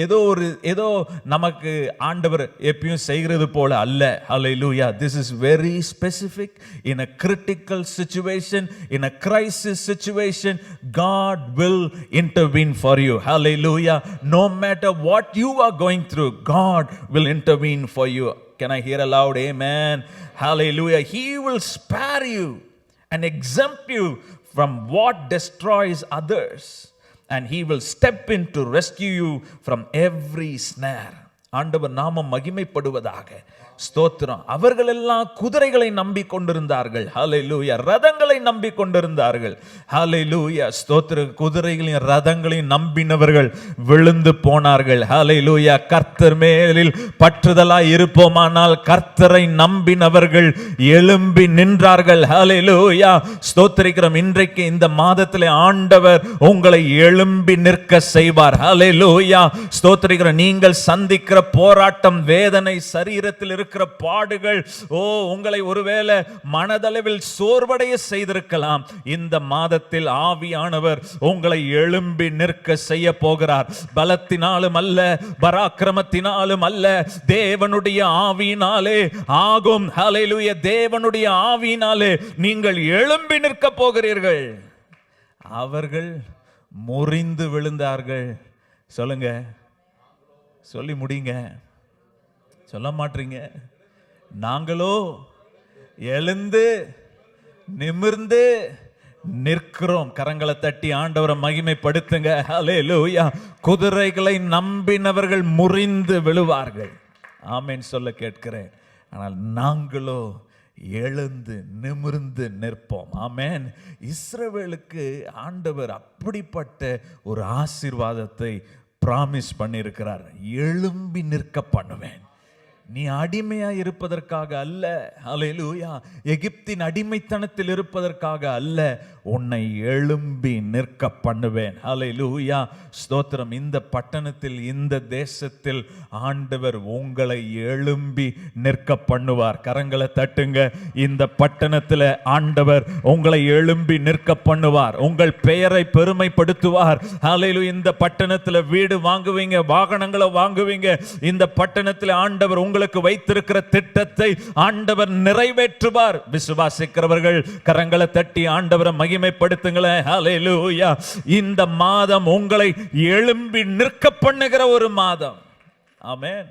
A: ஏதோ நமக்கு ஆண்டவர் எப்பயும் செய்கிறது போல அல்ல. ஹல்லேலூயா. This is very specific. In a critical situation, in a crisis situation, God will intervene for you. Hallelujah. No matter what you are going through, God will intervene for you. Can I hear a loud amen? Hallelujah. He will spare you and exempt you from what destroys others, and he will step in to rescue you from every snare. ஆண்டவர் நாமம் மகிமைப்படுவதாக. ஸ்தோத்திரம். அவர்கள் எல்லாம் குதிரைகளை நம்பி கொண்டிருந்தார்கள். ஹல்லேலூயா. ரதங்களை நம்பி கொண்டிருந்தார்கள். ஹல்லேலூயா. ஸ்தோத்திர. குதிரைகளையும் ரதங்களையும் நம்பினவர்கள் விழுந்து போனார்கள். ஹல்லேலூயா. கர்த்தர் மேலில் பற்றுதலாய் இருப்போமானால் கர்த்தரை நம்பினவர்கள் எழும்பி நின்றார்கள். ஹல்லேலூயா. ஸ்தோத்திரிக்கிறோம். இன்றைக்கு இந்த மாதத்திலே ஆண்டவர் உங்களை எழும்பி நிற்க செய்வார். ஹல்லேலூயா. ஸ்தோத்திரிக்கிறோம். நீங்கள் சந்திக்கிற போராட்டம், வேதனை, சரீரத்தில் இருக்கிற பாடுகள் உங்களை ஒருவேளை மனதளவில் சோர்வடைய செய்திருக்கலாம். இந்த மாதத்தில் ஆவியானவர் உங்களை எழும்பி நிற்க செய்ய போகிறார். பலத்தினாலும் அல்ல, பராக்கிரமத்தினாலும் அல்ல, தேவனுடைய ஆவியினாலே ஆகும். ஹல்லேலூயா. தேவனுடைய ஆவியினாலே நீங்கள் எழும்பி நிற்க போகிறீர்கள். அவர்கள் முறிந்து விழுந்தார்கள். சொல்லுங்க, சொல்லி முடிங்க. சொல்ல மாட்டீங்க. நாங்களோ எழுந்து நிமிர்ந்து நிற்கிறோம். கரங்களை தட்டி ஆண்டவரை மகிமைப்படுத்துங்க. ஹல்லேலூயா. குதிரைகளை நம்பினவர்கள் முறிந்து விழுவார்கள். ஆமென் சொல்ல கேட்கிறேன். ஆனால் நாங்களோ எழுந்து நிமிர்ந்து நிற்போம். ஆமென். இஸ்ரவேலுக்கு ஆண்டவர் அப்படிப்பட்ட ஒரு ஆசீர்வாதத்தை பிராமிஸ் பண்ணியிருக்கிறார். எழும்பி நிற்க பண்ணுவேன். நீ அடிமையா இருப்பதற்காக அல்ல. ஹல்லேலூயா. எகிப்தின் அடிமைத்தனத்தில் இருப்பதற்காக அல்ல, உன்னை எழும்பி நிற்க பண்ணுவேன். ஹல்லேலூயா. ஸ்தோத்திரம். இந்த பட்டணத்தில், இந்த தேசத்தில் ஆண்டவர் உங்களை எழும்பி நிற்க பண்ணுவார். கரங்களை தட்டுங்க. இந்த பட்டணத்தில் ஆண்டவர் உங்களை எழும்பி நிற்க பண்ணுவார். உங்கள் பெயரை பெருமைப்படுத்துவார். ஹல்லேலூயா. இந்த பட்டணத்தில் வீடு வாங்குவீங்க, வாகனங்களை வாங்குவீங்க. இந்த பட்டணத்தில் ஆண்டவர் உங்களுக்கு வைத்திருக்கிற திட்டத்தை ஆண்டவர் நிறைவேற்றுவார். விசுவாசிக்கிறவர்கள் கரங்களை தட்டி ஆண்டவரை மகிமைப்படுத்துங்களேன். ஹல்லேலூயா. இந்த மாதம் உங்களை எழும்பி நிற்க பண்ணுகிற ஒரு மாதம். ஆமென்.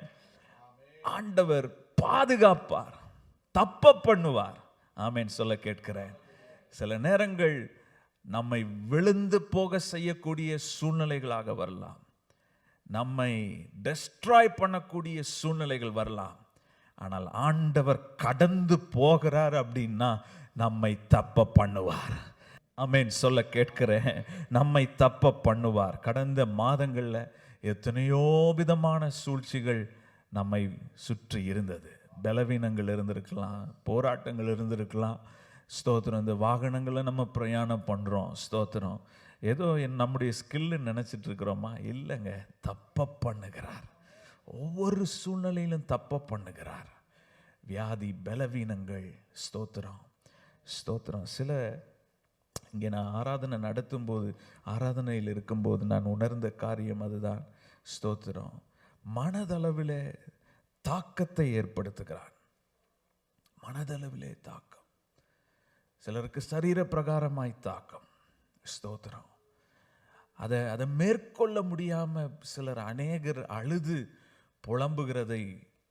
A: ஆண்டவர் பாதுகாப்பார், தப்ப பண்ணுவார். ஆமென் சொல்ல கேட்கிறேன். சில நேரங்கள் நம்மை விழுந்து போக செய்யக்கூடிய சூழ்நிலைகளாக வரலாம். நம்மை டெஸ்ட்ராய் பண்ணக்கூடிய சூழ்நிலைகள் வரலாம். ஆனால் ஆண்டவர் கடந்து போகிறார் அப்படின்னா நம்மை தப்ப பண்ணுவார். ஆமென் சொல்ல கேட்கிறேன். நம்மை தப்ப பண்ணுவார். கடந்த மாதங்களில் எத்தனையோ விதமான சூழ்ச்சிகள் நம்மை சுற்றி இருந்தது. பலவீனங்கள் இருந்திருக்கலாம், போராட்டங்கள் இருந்திருக்கலாம். ஸ்தோத்திரம். இந்த வாகனங்களை நம்ம பிரயாணம் பண்ணுறோம். ஸ்தோத்திரம். ஏதோ நம்முடைய ஸ்கில்னு நினச்சிட்டு இருக்கிறோமா? இல்லைங்க. தப்ப பண்ணுகிறார். ஒவ்வொரு சூழ்நிலையிலும் தப்ப பண்ணுகிறார். வியாதி, பலவீனங்கள். ஸ்தோத்திரம். ஸ்தோத்திரம். சில இங்கே நான் ஆராதனை நடத்தும் போது, ஆராதனையில் இருக்கும்போது நான் உணர்ந்த காரியம் அதுதான். ஸ்தோத்திரம். மனதளவில் தாக்கத்தை ஏற்படுத்துகிறார். மனதளவிலே தாக்கம். சிலருக்கு சரீர பிரகாரமாய் தாக்கம். ஸ்தோத்திரம். அதை மேற்கொள்ள முடியாமல் சிலர் அநேகர் அழுது புலம்புகிறதை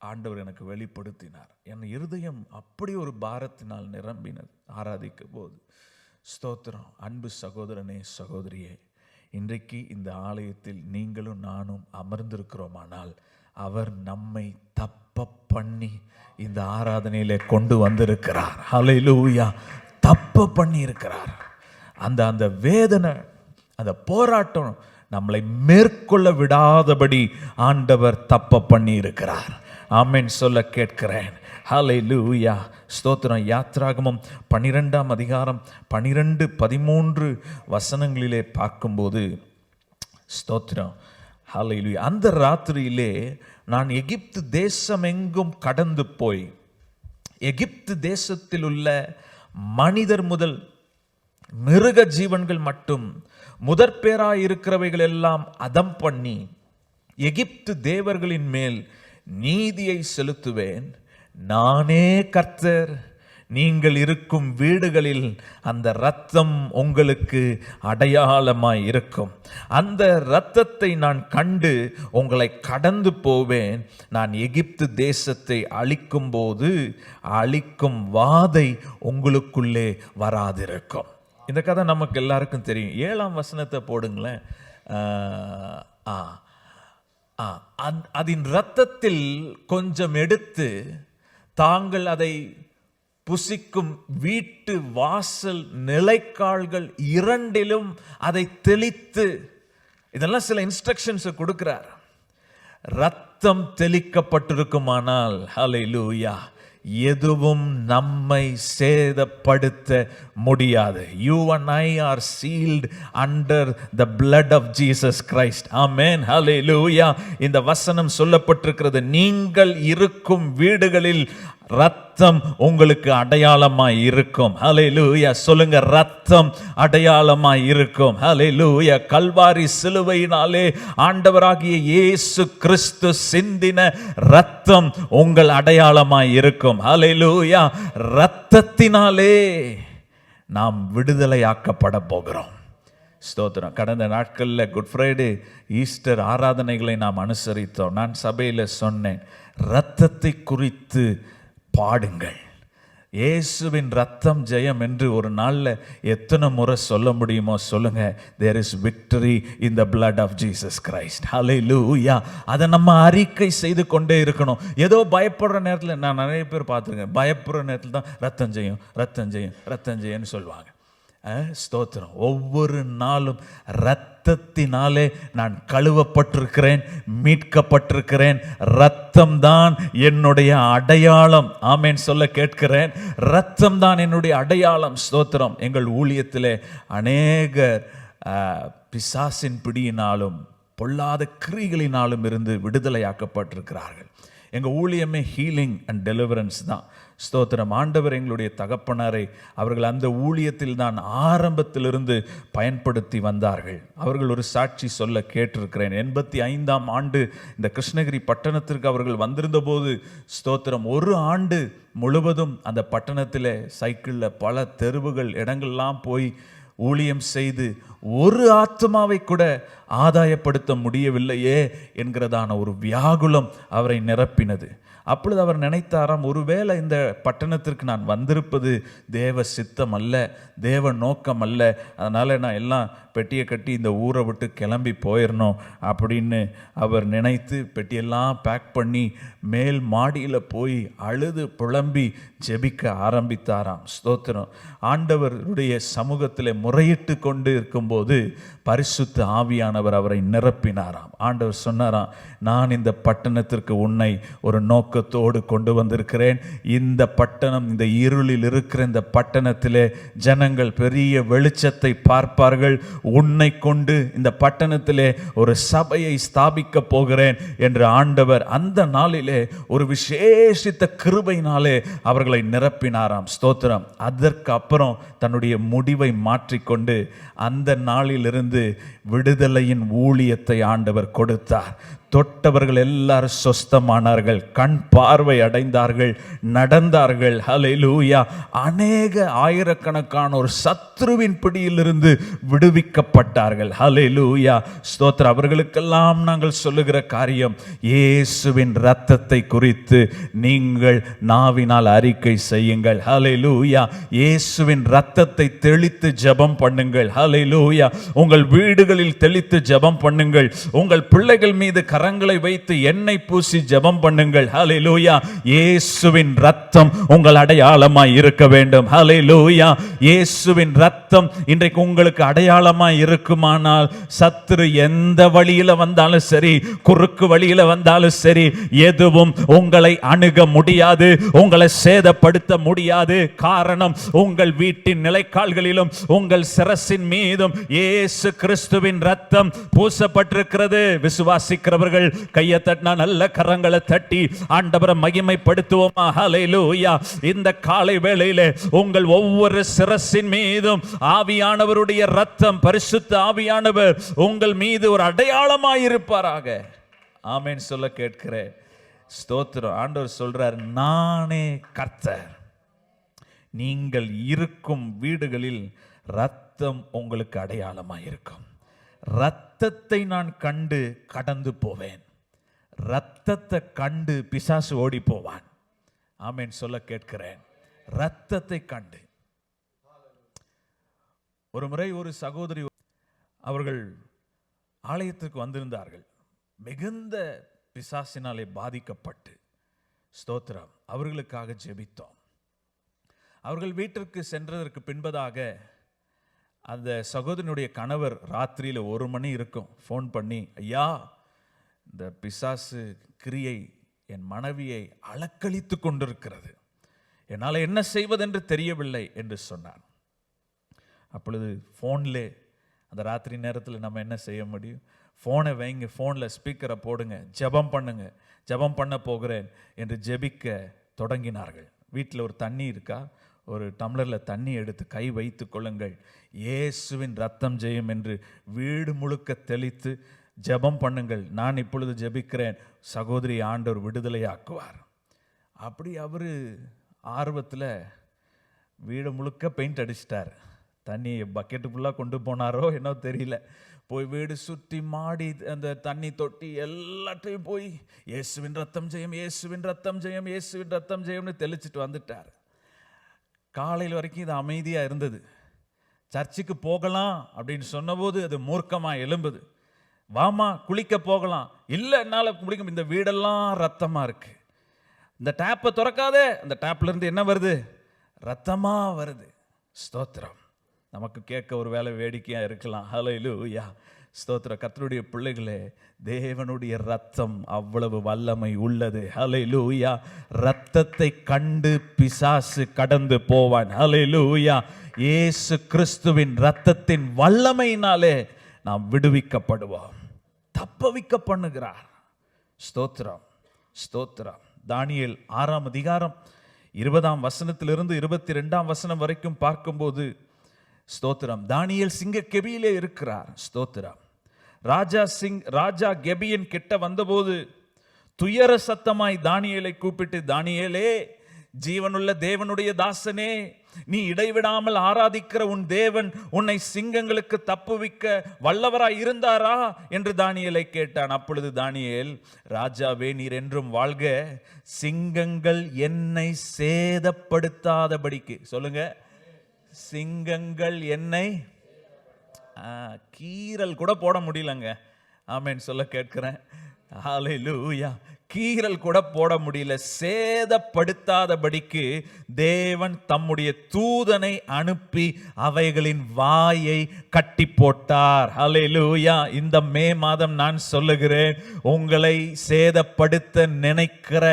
A: ஆண்டவர் எனக்கு வெளிப்படுத்தினார். என் இருதயம் அப்படி ஒரு பாரத்தினால் நிரம்பினது ஆராதிக்கும் போது. ஸ்தோத்திரம். அன்பு சகோதரனே, சகோதரியே, இன்றைக்கு இந்த ஆலயத்தில் நீங்களும் நானும் அமர்ந்திருக்கிறோமானால் அவர் நம்மை தப்ப பண்ணி இந்த ஆராதனையிலே கொண்டு வந்திருக்கிறார். ஹல்லேலூயா. தப்ப பண்ணி இருக்கிறார். அந்த வேதனை, அந்த போராட்டம் நம்மளை மேற்கொள்ள விடாதபடி ஆண்டவர் தப்ப பண்ணி இருக்கிறார். ஆமென் சொல்ல கேட்கிறேன். ஹல்லேலூயா. ஸ்தோத்திரம். யாத்ராகமம் 12ஆம் அதிகாரம் 12, 13 வசனங்களிலே பார்க்கும்போது ஸ்தோத்திரம், ஹல்லேலூயா. அந்த ராத்திரியிலே நான் எகிப்து தேசம் எங்கும் கடந்து போய் எகிப்து தேசத்தில் உள்ள மனிதர் முதல் மிருக ஜீவன்கள் மட்டும் முதற்பேராய் இருக்கிறவைகள் எல்லாம் அதம் பண்ணி எகிப்து தேவர்களின் மேல் நீதியை செலுத்துவேன். நானே கர்த்தர். நீங்கள் இருக்கும் வீடுகளில் அந்த இரத்தம் உங்களுக்கு அடையாளமாய் இருக்கும். அந்த இரத்தத்தை நான் கண்டு உங்களை கடந்து போவேன். நான் எகிப்து தேசத்தை அழிக்கும் போது அழிக்கும் வாதை உங்களுக்குள்ளே வராதிருக்கும். இந்த கதை நமக்கு எல்லாருக்கும் தெரியும். 7ஆம் வசனத்தை போடுங்களேன். அதன் இரத்தத்தில் கொஞ்சம் எடுத்து தாங்கள் அதை புசிக்கும் வீட்டு வாசல் நிலைக்கால்கள் இரண்டிலும் அதை தெளித்து, இதெல்லாம் சில இன்ஸ்ட்ரக்ஷன்ஸ் கொடுக்கிறார். ரத்தம் தெளிக்கப்பட்டிருக்குமானால் ஹல்லேலூயா, எதுவும் நம்மை சேதப்படுத்த முடியாது. You and I are sealed under the blood of Jesus Christ. Amen. Hallelujah. இந்த வசனம் சொல்லப்பட்டிருக்கிறது. நீங்கள் இருக்கும் வீடுகளில் ரத்தம் உங்களுக்கு அடையாளமாய் இருக்கும். ஹல்லேலூயா. சொல்லுங்க, ரத்தம் அடையாளமாய் இருக்கும். ஹல்லேலூயா. கல்வாரி சிலுவையினாலே ஆண்டவராகிய இயேசு கிறிஸ்து சிந்தின ரத்தம் உங்கள் அடையாளமாய் இருக்கும். ஹல்லேலூயா. ரத்தத்தினாலே நாம் விடுதலையாக்கப்பட போகிறோம். ஸ்தோத்திரம். கடந்த நாட்களில் குட் ஃப்ரைடே, ஈஸ்டர் ஆராதனைகளை நாம் அனுசரித்தோம். நான் சபையில் சொன்னேன், இரத்தத்தை குறித்து பாடுங்கள். இயேசுவின் ரத்தம் ஜெயம் என்று ஒரு நாளில் எத்தனை முறை சொல்ல முடியுமோ சொல்லுங்க. There is victory in the blood of Jesus Christ. Hallelujah. அதை நம்ம அறிக்கை செய்து கொண்டே இருக்கணும். ஏதோ பயப்படுற நேரத்தில், நான் நிறைய பேர் பார்த்துருக்கேன், பயப்படுற நேரத்தில் தான் ரத்தம் ஜெயம் ரத்தம் ஜெயம் ரத்தம் ஜெயம்னு சொல்லுவாங்க. ஸ்தோத்திரம். ஒவ்வொரு நாளும் இரத்தத்தினாலே நான் கழுவப்பட்டிருக்கிறேன், மீட்கப்பட்டிருக்கிறேன். இரத்தம் தான் என்னுடைய அடையாளம். ஆமேன் சொல்ல கேட்கிறேன். இரத்தம் தான் என்னுடைய அடையாளம். ஸ்தோத்திரம். எங்கள் ஊழியத்திலே அநேகர் பிசாசின் பிடியினாலும் பொல்லாத கிரிகளினாலும் இருந்து விடுதலையாக்கப்பட்டிருக்கிறார்கள். எங்கள் ஊழியமே ஹீலிங் அண்ட் டெலிவரன்ஸ் தான். ஸ்தோத்திரம். ஆண்டவர் எங்களுடைய தகப்பனாரை அவர்கள் அந்த ஊழியத்தில் தான் ஆரம்பத்திலிருந்து பயன்படுத்தி வந்தார்கள். அவர்கள் ஒரு சாட்சி சொல்ல கேட்டிருக்கிறேன். 85ஆம் ஆண்டு இந்த கிருஷ்ணகிரி பட்டணத்திற்கு அவர்கள் வந்திருந்த போது, ஸ்தோத்திரம், ஒரு ஆண்டு முழுவதும் அந்த பட்டணத்தில் சைக்கிளில் பல தெருவுகள் இடங்கள்லாம் போய் ஊழியம் செய்து ஒரு ஆத்மாவை கூட ஆதாயப்படுத்த முடியவில்லையே என்கிறதான ஒரு வியாகுலம் அவரை நிரப்பினது. அப்பொழுது அவர் நினைத்தாராம், ஒருவேளை இந்த பட்டணத்திற்கு நான் வந்திருப்பது தேவ சித்தம் அல்ல, தேவ நோக்கம் அல்ல, அதனால் நான் எல்லாம் பெட்டியை கட்டி இந்த ஊரை விட்டு கிளம்பி போயிடணும் அப்படின்னு அவர் நினைத்து பெட்டியெல்லாம் பேக் பண்ணி மேல் மாடியில் போய் அழுது புலம்பி ஜெபிக்க ஆரம்பித்தாராம். ஸ்தோத்திரம். ஆண்டவருடைய சமூகத்தில் முறையிட்டு கொண்டு இருக்கும்போது பரிசுத்த ஆவியானவர் அவரை நிரப்பினாராம். ஆண்டவர் சொன்னாராம், நான் இந்த பட்டணத்திற்கு உன்னை ஒரு நோக்கத்தோடு கொண்டு வந்திருக்கிறேன். இந்த பட்டணம், இந்த இருளில் இருக்கிற இந்த பட்டணத்திலே ஜனங்கள் பெரிய வெளிச்சத்தை பார்ப்பார்கள். உன்னை கொண்டு இந்த பட்டணத்திலே ஒரு சபையை ஸ்தாபிக்க போகிறேன் என்று ஆண்டவர் அந்த நாளிலே ஒரு விசேஷித்த கிருபையினாலே அவர்களை நிரப்பினாராம். ஸ்தோத்திரம். அதற்கு அப்புறம் தன்னுடைய முடிவை மாற்றிக்கொண்டு அந்த நாளிலிருந்து விடுதலையின் ஊழியத்தை ஆண்டவர் கொடுத்தார். தொட்டவர்கள் எல்லாரும் சொஸ்தமானார்கள், கண் பார்வை அடைந்தார்கள், நடந்தார்கள். ஹல்லேலூயா. அநேக ஆயிரக்கணக்கான ஒரு சத்ருவின் பிடியிலிருந்து விடுவிக்கப்பட்டார்கள். ஹல்லேலூயா. ஸ்தோத்திரம். அவர்களுக்கெல்லாம் நாங்கள் சொல்லுகிற காரியம், இயேசுவின் இரத்தத்தை குறித்து நீங்கள் நாவினால் அறிக்கை செய்யுங்கள். ஹல்லேலூயா. இயேசுவின் இரத்தத்தை தெளித்து ஜெபம் பண்ணுங்கள். ஹல்லேலூயா. உங்கள் வீடுகளில் தெளித்து ஜெபம் பண்ணுங்கள். உங்கள் பிள்ளைகள் மீது கரங்களை வைத்து எண்ணெய் பூசி ஜெபம் பண்ணுங்கள். ஹல்லேலூயா. இயேசுவின் ரத்தம் உங்கள் அடையாளமாய் இருக்க வேண்டும். ஹல்லேலூயா. இயேசுவின் ரத்தம் இன்றைக்கு உங்களுக்கு அடையாளமாய் இருக்குமானால் சத்துரு எந்த வழியில வந்தாலும் சரி, குறுக்கு வழியில வந்தாலும் சரி, எதுவும் உங்களை அணுக முடியாது, உங்களை சேதப்படுத்த முடியாது. காரணம், உங்கள் வீட்டின் நிலைக்கால்களிலும் உங்கள் சிரசின் மீதும் இயேசு கிறிஸ்துவின் ரத்தம் பூசப்பட்டிருக்கிறது. விசுவாசிக்கிறவர்கள் கையை தட்டினா நல்ல கரங்களை தட்டி ஆண்டவரை மகிமைப்படுத்துவோமா? ஹல்லேலூயா. இந்த காலை வேளையிலே உங்கள் ஒவ்வொரு சிரசின் மீதும் ஆவியானவருடைய ரத்தம், பரிசுத்த ஆவியானவர் உங்கள் மீது ஒரு அடையாளமாய் இருப்பாராக. ஆமென் சொல்ல கேட்கிறேன். ஸ்தோத்திரம். ஆண்டவர் சொல்றார், நானே கர்த்தர். நீங்கள் இருக்கும் வீடுகளில் ரத்தம் உங்களுக்கு அடையாளமாய் இருக்கும். ரத்தத்தை நான் கண்டு கடந்து போவேன். ரத்தத்தை கண்டு பிசாசு ஓடி போவான். ஆமென் சொல்ல கேட்கிறேன். ரத்தத்தை கண்டு. ஒரு முறை ஒரு சகோதரி அவர்கள் ஆலயத்துக்கு வந்திருந்தார்கள். மிகுந்த பிசாசினாலே பாதிக்கப்பட்டு. ஸ்தோத்திரம். அவர்களுக்காக ஜெபித்தோம். அவர்கள் வீட்டிற்கு சென்றதற்கு பின்பதாக அந்த சகோதரனுடைய கணவர் ராத்திரியில் 1 மணி இருக்கும் ஃபோன் பண்ணி, ஐயா, இந்த பிசாசு கிரியை என் மனைவியை அலக்களித்து கொண்டிருக்கிறது, என்னால் என்ன செய்வதென்று தெரியவில்லை என்று சொன்னார். அப்பொழுது ஃபோன்லே, அந்த ராத்திரி நேரத்தில் நம்ம என்ன செய்ய முடியும்? ஃபோனை வைங்க, ஃபோனில் ஸ்பீக்கரை போடுங்க, ஜெபம் பண்ணுங்க, ஜெபம் பண்ண போகிறேன் என்று ஜெபிக்க தொடங்கினார்கள். வீட்டில் ஒரு தண்ணி இருக்கா? ஒரு டம்ளரில் தண்ணி எடுத்து கை வைத்து கொள்ளுங்கள், இயேசுவின் ரத்தம் ஜெயம் என்று வீடு முழுக்க தெளித்து ஜெபம் பண்ணுங்கள். நான் இப்பொழுது ஜெபிக்கிறேன், சகோதரி ஆண்டவர் விடுதலையாக்குவார். அப்படி அவர் ஆர்வத்தில் வீடு முழுக்க பெயிண்ட் அடிச்சிட்டார். தண்ணி பக்கெட்டு ஃபுல்லாக கொண்டு போனாரோ என்னோ தெரியல. போய் வீடு சுற்றி மாடி அந்த தண்ணி தொட்டி எல்லாத்தையும் போய் இயேசுவின் ரத்தம் ஜெயம், இயேசுவின் ரத்தம் ஜெயம், இயேசுவின் ரத்தம் ஜெயம்னு தெளிச்சிட்டு வந்துட்டார். காலையில் வரைக்கும் இது அமைதியாக இருந்தது. சர்ச்சுக்கு போகலாம் அப்படின்னு சொன்னபோது அது மூர்க்கமாக எழும்புது. வாமா குளிக்க போகலாம், இல்லை என்னால் குளிக்க, இந்த வீடெல்லாம் ரத்தமாக இருக்கு. இந்த டேப்பை திறக்காதே, அந்த டேப்லேருந்து என்ன வருது? ரத்தமாக வருது. ஸ்தோத்திரம். நமக்கு கேட்க ஒரு வேலை வேடிக்கையாக இருக்கலாம். ஹல்லேலூயா. ஸ்தோத்திரம். கர்த்தருடைய பிள்ளைகளே, தேவனுடைய ரத்தம் அவ்வளவு வல்லமை உள்ளது. ஹல்லேலூயா. ரத்தத்தை கண்டு பிசாசு கடந்து போவான். ஹல்லேலூயா. இயேசு கிறிஸ்துவின் ரத்தத்தின் வல்லமையினாலே நாம் விடுவிக்கப்படுவோம். தப்பவிக்க பண்ணுகிறார். ஸ்தோத்திரம், ஸ்தோத்திரம். தானியேல் 6ஆம் அதிகாரம் 20ஆம் வசனத்திலிருந்து 22ஆம் வசனம் வரைக்கும் பார்க்கும்போது, ஸ்தோத்திரம், தானியேல் சிங்க கெபியிலே இருக்கிறார். ஸ்தோத்திரம். ராஜா கெபியன் கிட்ட வந்தபோது துயர சத்தமாய் தானியேலை கூப்பிட்டு, தானியேலே, ஜீவனுள்ள தேவனுடைய தாசனே, நீ இடைவிடாமல் ஆராதிக்கிற உன் தேவன் உன்னை சிங்கங்களுக்கு தப்புவிக்க வல்லவராய் இருந்தாரா என்று தானியேலை கேட்டான். அப்பொழுது தானியேல், ராஜாவே, நீர் என்றும் வாழ்க, சிங்கங்கள் என்னை சேதப்படுத்தாதபடிக்கு, சொல்லுங்க, சிங்கங்கள் என்னை கீறல் கூட போட முடியலங்க. ஆமென் சொல்ல கேட்கிறேன். ஹல்லேலூயா. கீறல் கூட போட முடியல. சேதப்படுத்தாதபடிக்கு தேவன் தம்முடைய தூதனை அனுப்பி அவைகளின் வாயை கட்டி போட்டார். ஹல்லேலூயா. இந்த மே மாதம் நான் சொல்லுகிறேன், உங்களை சேதப்படுத்த நினைக்கிற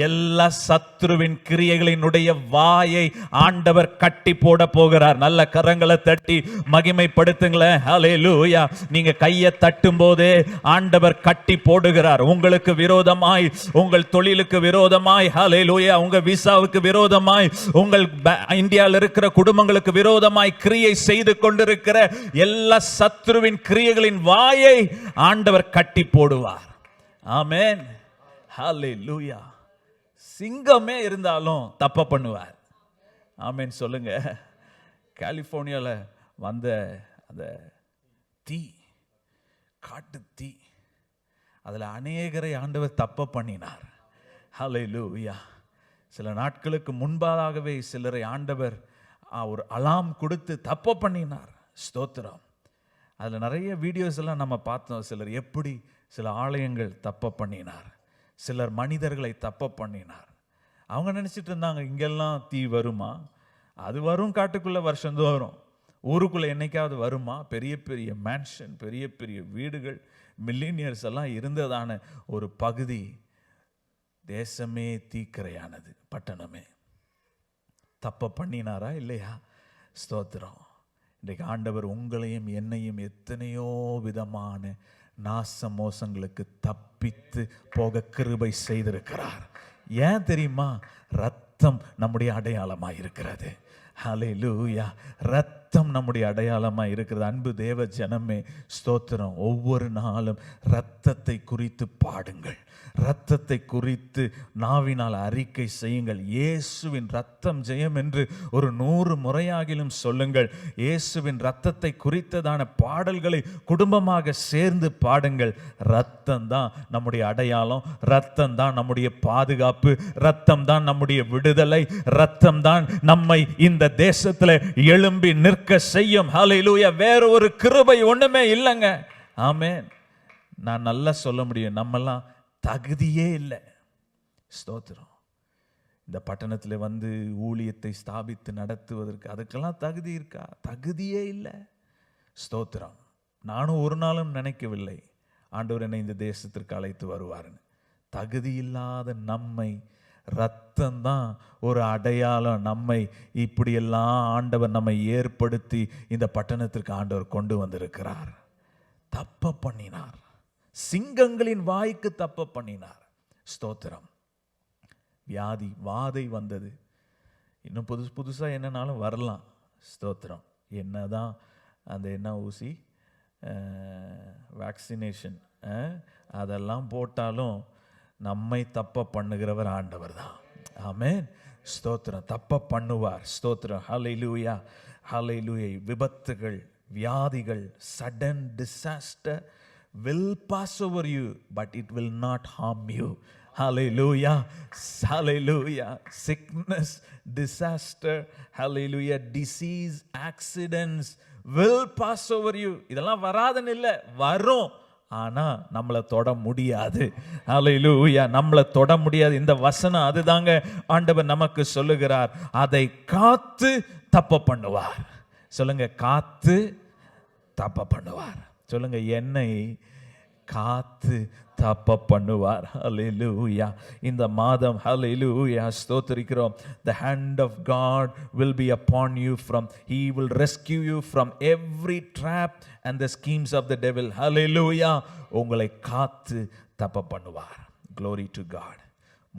A: எல்லா சத்துருவின் கிரியைகளினுடைய வாயை ஆண்டவர் கட்டி போட போகிறார். நல்ல கரங்களை தட்டி மகிமைப்படுத்துங்களேன். ஹல்லேலூயா. நீங்க கையை தட்டும் போதே ஆண்டவர் கட்டி போடுகிறார். உங்களுக்கு விரோதமாய், உங்கள் தொழிலுக்கு விரோதமாய், ஹல்லேலூயா, உங்க விசாவுக்கு விரோதமாய், உங்கள் இந்தியாவில் இருக்கிற குடும்பங்களுக்கு விரோதமாய் கிரியை செய்து கொண்டிருக்கிற எல்லா சத்துருவின் கிரியைகளின் வாயை ஆண்டவர் கட்டி போடுவார். ஆமென். ஹல்லேலூயா. சிங்கமே இருந்தாலும் தப்ப பண்ணுவார். ஆமென் சொல்லுங்க. கலிபோர்னியால வந்த அந்த தீ, காட்டு தீ, அதில் அநேகரை ஆண்டவர் தப்ப பண்ணினார். ஹல்லேலூயா. சில நாட்களுக்கு முன்பாகவே சிலரை ஆண்டவர் ஒரு அலாம் கொடுத்து தப்ப பண்ணினார். ஸ்தோத்திரம். அதில் நிறைய வீடியோஸ் எல்லாம் நம்ம பார்த்தோம். சிலர் எப்படி சில ஆலயங்கள் தப்ப பண்ணினார், சிலர் மனிதர்களை தப்ப பண்ணினார். அவங்க நினச்சிட்டு இருந்தாங்க இங்கெல்லாம் தீ வருமா, அது வரும் காட்டுக்குள்ளே வருஷந்தோறும், ஊருக்குள்ளே என்னைக்காவது வருமா, பெரிய பெரிய மேன்ஷன், பெரிய பெரிய வீடுகள், மில்லினியர்ஸ் எல்லாம் இருந்ததான ஒரு பகுதி, தேசமே தீக்கரையானது, பட்டணமே. தப்ப பண்ணினாரா இல்லையா? ஸ்தோத்திரம். இன்றைக்கு ஆண்டவர் உங்களையும் என்னையும் எத்தனையோ விதமான நாச மோசங்களுக்கு தப்பித்து போக கிருபை செய்திருக்கிறார். ஏன் தெரியுமா? ரத்தம் நம்முடைய அடையாளமாக இருக்கிறது. ஹல்லேலூயா. ரத்தம் நம்முடைய அடையாளமாக இருக்கிறது. அன்பு தேவ ஜனமே, ஸ்தோத்திரம். ஒவ்வொரு நாளும் ரத்தத்தை குறித்து பாடுங்கள், ரத்தத்தை குறித்து நாவினால் அறிக்கை செய்யுங்கள். இயேசுவின் ரத்தம் ஜெயம் என்று ஒரு 100 முறையாகிலும் சொல்லுங்கள். இயேசுவின் ரத்தத்தை குறித்ததான பாடல்களை குடும்பமாக சேர்ந்து பாடுங்கள். ரத்தம் தான் நம்முடைய அடையாளம், ரத்தம் தான் நம்முடைய பாதுகாப்பு, ரத்தம் தான் நம்முடைய விடுதலை, ரத்தம் தான் நம்மை இந்த தேசத்தில் எழும்பி நிற்க செய்யும். ஹல்லேலூயா. வேற ஒரு கிருபை ஒண்ணுமே இல்லைங்க. ஆமென். நான் நல்லா சொல்ல முடியும், நம்மெல்லாம் தகுதியே இல்லை. ஸ்தோத்திரம். இந்த பட்டணத்தில் வந்து ஊழியத்தை ஸ்தாபித்து நடத்துவதற்கு அதுக்கெல்லாம் தகுதி இருக்கா? தகுதியே இல்லை. ஸ்தோத்திரம். நானும் ஒரு நாளும் நினைக்கவில்லை ஆண்டவர் என்னை இந்த தேசத்திற்கு அழைத்து வருவார்னு. தகுதி இல்லாத நம்மை ரத்தம்தான் ஒரு அடையாளம். நம்மை இப்படியெல்லாம் ஆண்டவர் நம்மை ஏற்படுத்தி இந்த பட்டணத்திற்கு ஆண்டவர் கொண்டு வந்திருக்கிறார். தப்ப பண்ணினார், சிங்கங்களின் வாய்க்கு தப்ப பண்ணினார். ஸ்தோத்திரம். வியாதி, வாதை வந்தது. இன்னும் புதுசாக என்னன்னாலும் வரலாம். ஸ்தோத்திரம். என்னதான் அந்த என்ன ஊசி, வேக்சினேஷன் அதெல்லாம் போட்டாலும் நம்மை தப்ப பண்ணுகிறவர் ஆண்டவர் தான். ஆமென். ஸ்தோத்திரம். தப்ப பண்ணுவார். ஸ்தோத்திரம். ஹல்லேலூயா, ஹல்லேலூயா. விபத்துகள், வியாதிகள், sudden disaster will pass over you, but it will not harm you. Hallelujah, hallelujah. Sickness, disaster, hallelujah, disease, accidents will pass over you. இதெல்லாம் வராதுன்னு இல்லை, வரும். ஆனா நம்மளை தொட முடியாது. ஹல்லேலூயா. நம்மளை தொட முடியாது. இந்த வசனம் அதுதாங்க ஆண்டவர் நமக்கு சொல்லுகிறார். அதை காத்து தப்ப பண்ணுவார். சொல்லுங்க, காத்து தப்ப பண்ணுவார். சொல்லுங்க, என்னை காத்து தப்ப பண்ணுவார். ஹல்லேலூயா. இந்த மாதம் ஹல்லேலூயா ஸ்தோத்திரிக்கிறோம். The hand of God will be upon you, he will rescue you from every trap and the schemes of the devil. ஹல்லேலூயா. உங்களை காத்து தப்ப பண்ணுவார். Glory to God.